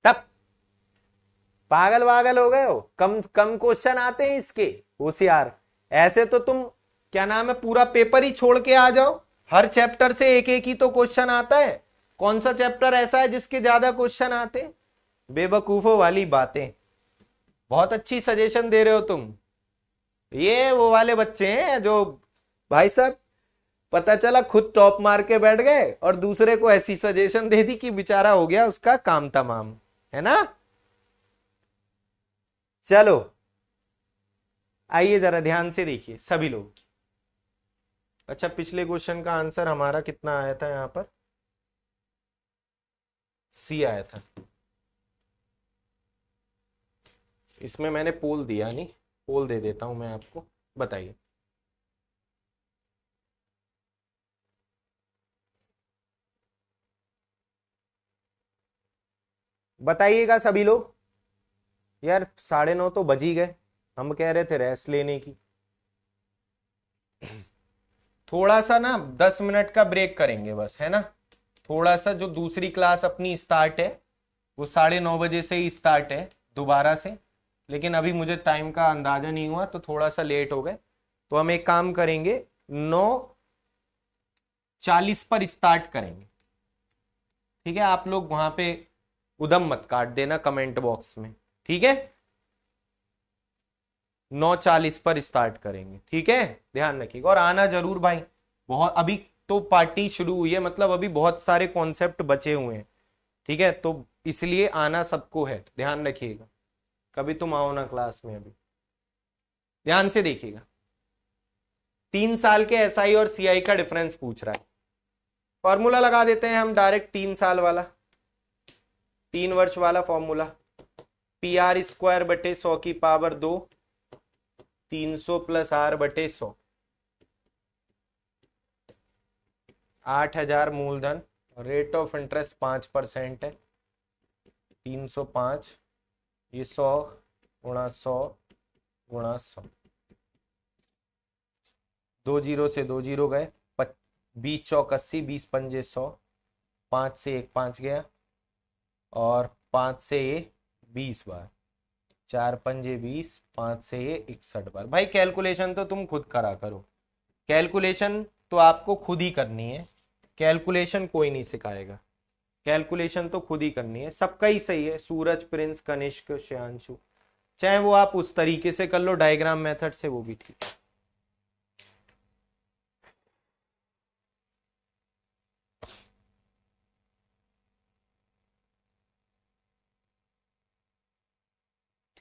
तब पागल वागल हो गए हो, कम कम क्वेश्चन आते हैं इसके, होशियार। ऐसे तो तुम क्या नाम है पूरा पेपर ही छोड़ के आ जाओ, हर चैप्टर से एक एक ही तो क्वेश्चन आता है। कौन सा चैप्टर ऐसा है जिसके ज्यादा क्वेश्चन आते? बेवकूफों वाली बातें। बहुत अच्छी सजेशन दे रहे हो तुम। ये वो वाले बच्चे हैं जो भाई साहब पता चला खुद टॉप मार के बैठ गए और दूसरे को ऐसी सजेशन दे दी कि बेचारा हो गया उसका काम तमाम, है ना। चलो आइए जरा ध्यान से देखिए सभी लोग। अच्छा, पिछले क्वेश्चन का आंसर हमारा कितना आया था? यहां पर सी आया था। इसमें मैंने पोल दिया नहीं, पोल दे देता हूं मैं आपको, बताइए। बताइएगा सभी लोग। यार 9:30 तो बज ही गए, हम कह रहे थे रेस्ट लेने की। थोड़ा सा ना 10 मिनट का ब्रेक करेंगे बस, है ना। थोड़ा सा जो दूसरी क्लास अपनी स्टार्ट है वो 9:30 बजे से ही स्टार्ट है दोबारा से, लेकिन अभी मुझे टाइम का अंदाजा नहीं हुआ तो थोड़ा सा लेट हो गए। तो हम एक काम करेंगे, 9:40 पर स्टार्ट करेंगे, ठीक है। आप लोग वहां पे उदम मत काट देना कमेंट बॉक्स में, ठीक है। 9:40 पर स्टार्ट करेंगे, ठीक है, ध्यान रखिएगा। और आना जरूर भाई, बहुत अभी तो पार्टी शुरू हुई है, मतलब अभी बहुत सारे कॉन्सेप्ट बचे हुए हैं, ठीक है। तो इसलिए आना सबको है, ध्यान रखिएगा। कभी तुम आओ ना क्लास में, अभी ध्यान से देखिएगा। 3 साल के एसआई और सीआई का डिफरेंस पूछ रहा है। फॉर्मूला लगा देते हैं हम डायरेक्ट, 3 साल वाला, 3 वर्ष वाला फॉर्मूला। PR²/100⁻², 300 + R/100, 8,000 मूलधन, रेट ऑफ इंटरेस्ट 5% है, 305, ये 100 × 100 × 100, 2 जीरो से 2 जीरो गए, 20 चौक 80, 20 पंजे 100, 5 से 1 5 गया, और 5 से ये 20 बार, 4 पंजे 20, 5 से ये 61 बार। भाई कैलकुलेशन तो तुम खुद करा करो, कैलकुलेशन तो आपको खुद ही करनी है, कैलकुलेशन कोई नहीं सिखाएगा, कैलकुलेशन तो खुद ही करनी है। सबका ही सही है, सूरज, प्रिंस, कनिष्क, श्यांशु, चाहे वो आप उस तरीके से कर लो डायग्राम मेथड से, वो भी ठीक है।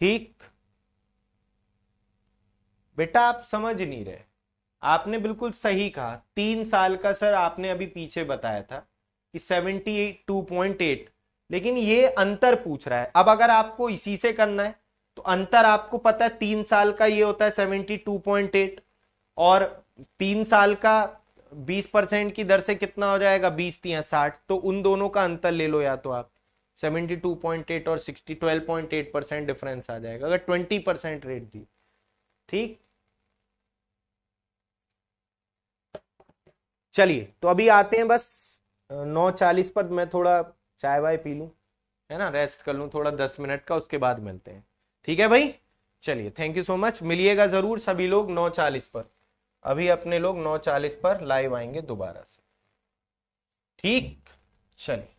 ठीक बेटा, आप समझ नहीं रहे, आपने बिल्कुल सही कहा। 3 साल का सर आपने अभी पीछे बताया था कि 72.8, लेकिन ये अंतर पूछ रहा है। अब अगर आपको इसी से करना है तो अंतर आपको पता है, 3 साल का ये होता है 72.8, और 3 साल का 20% की दर से कितना हो जाएगा, 20×3=60। तो उन दोनों का अंतर ले लो, या तो आप 72.8 और 60, 12.8% डिफरेंस आ जाएगा अगर 20% रेट दी, ठीक। चलिए तो अभी आते हैं बस 9:40 पर, मैं थोड़ा चाय वाय पी लूं, है ना, रेस्ट कर लूं थोड़ा 10 मिनट का, उसके बाद मिलते हैं, ठीक है भाई। चलिए, थैंक यू सो मच, मिलिएगा जरूर सभी लोग 9:40 पर। अभी अपने लोग 9:40 पर लाइव आएंगे दोबारा से, ठीक। चलिए।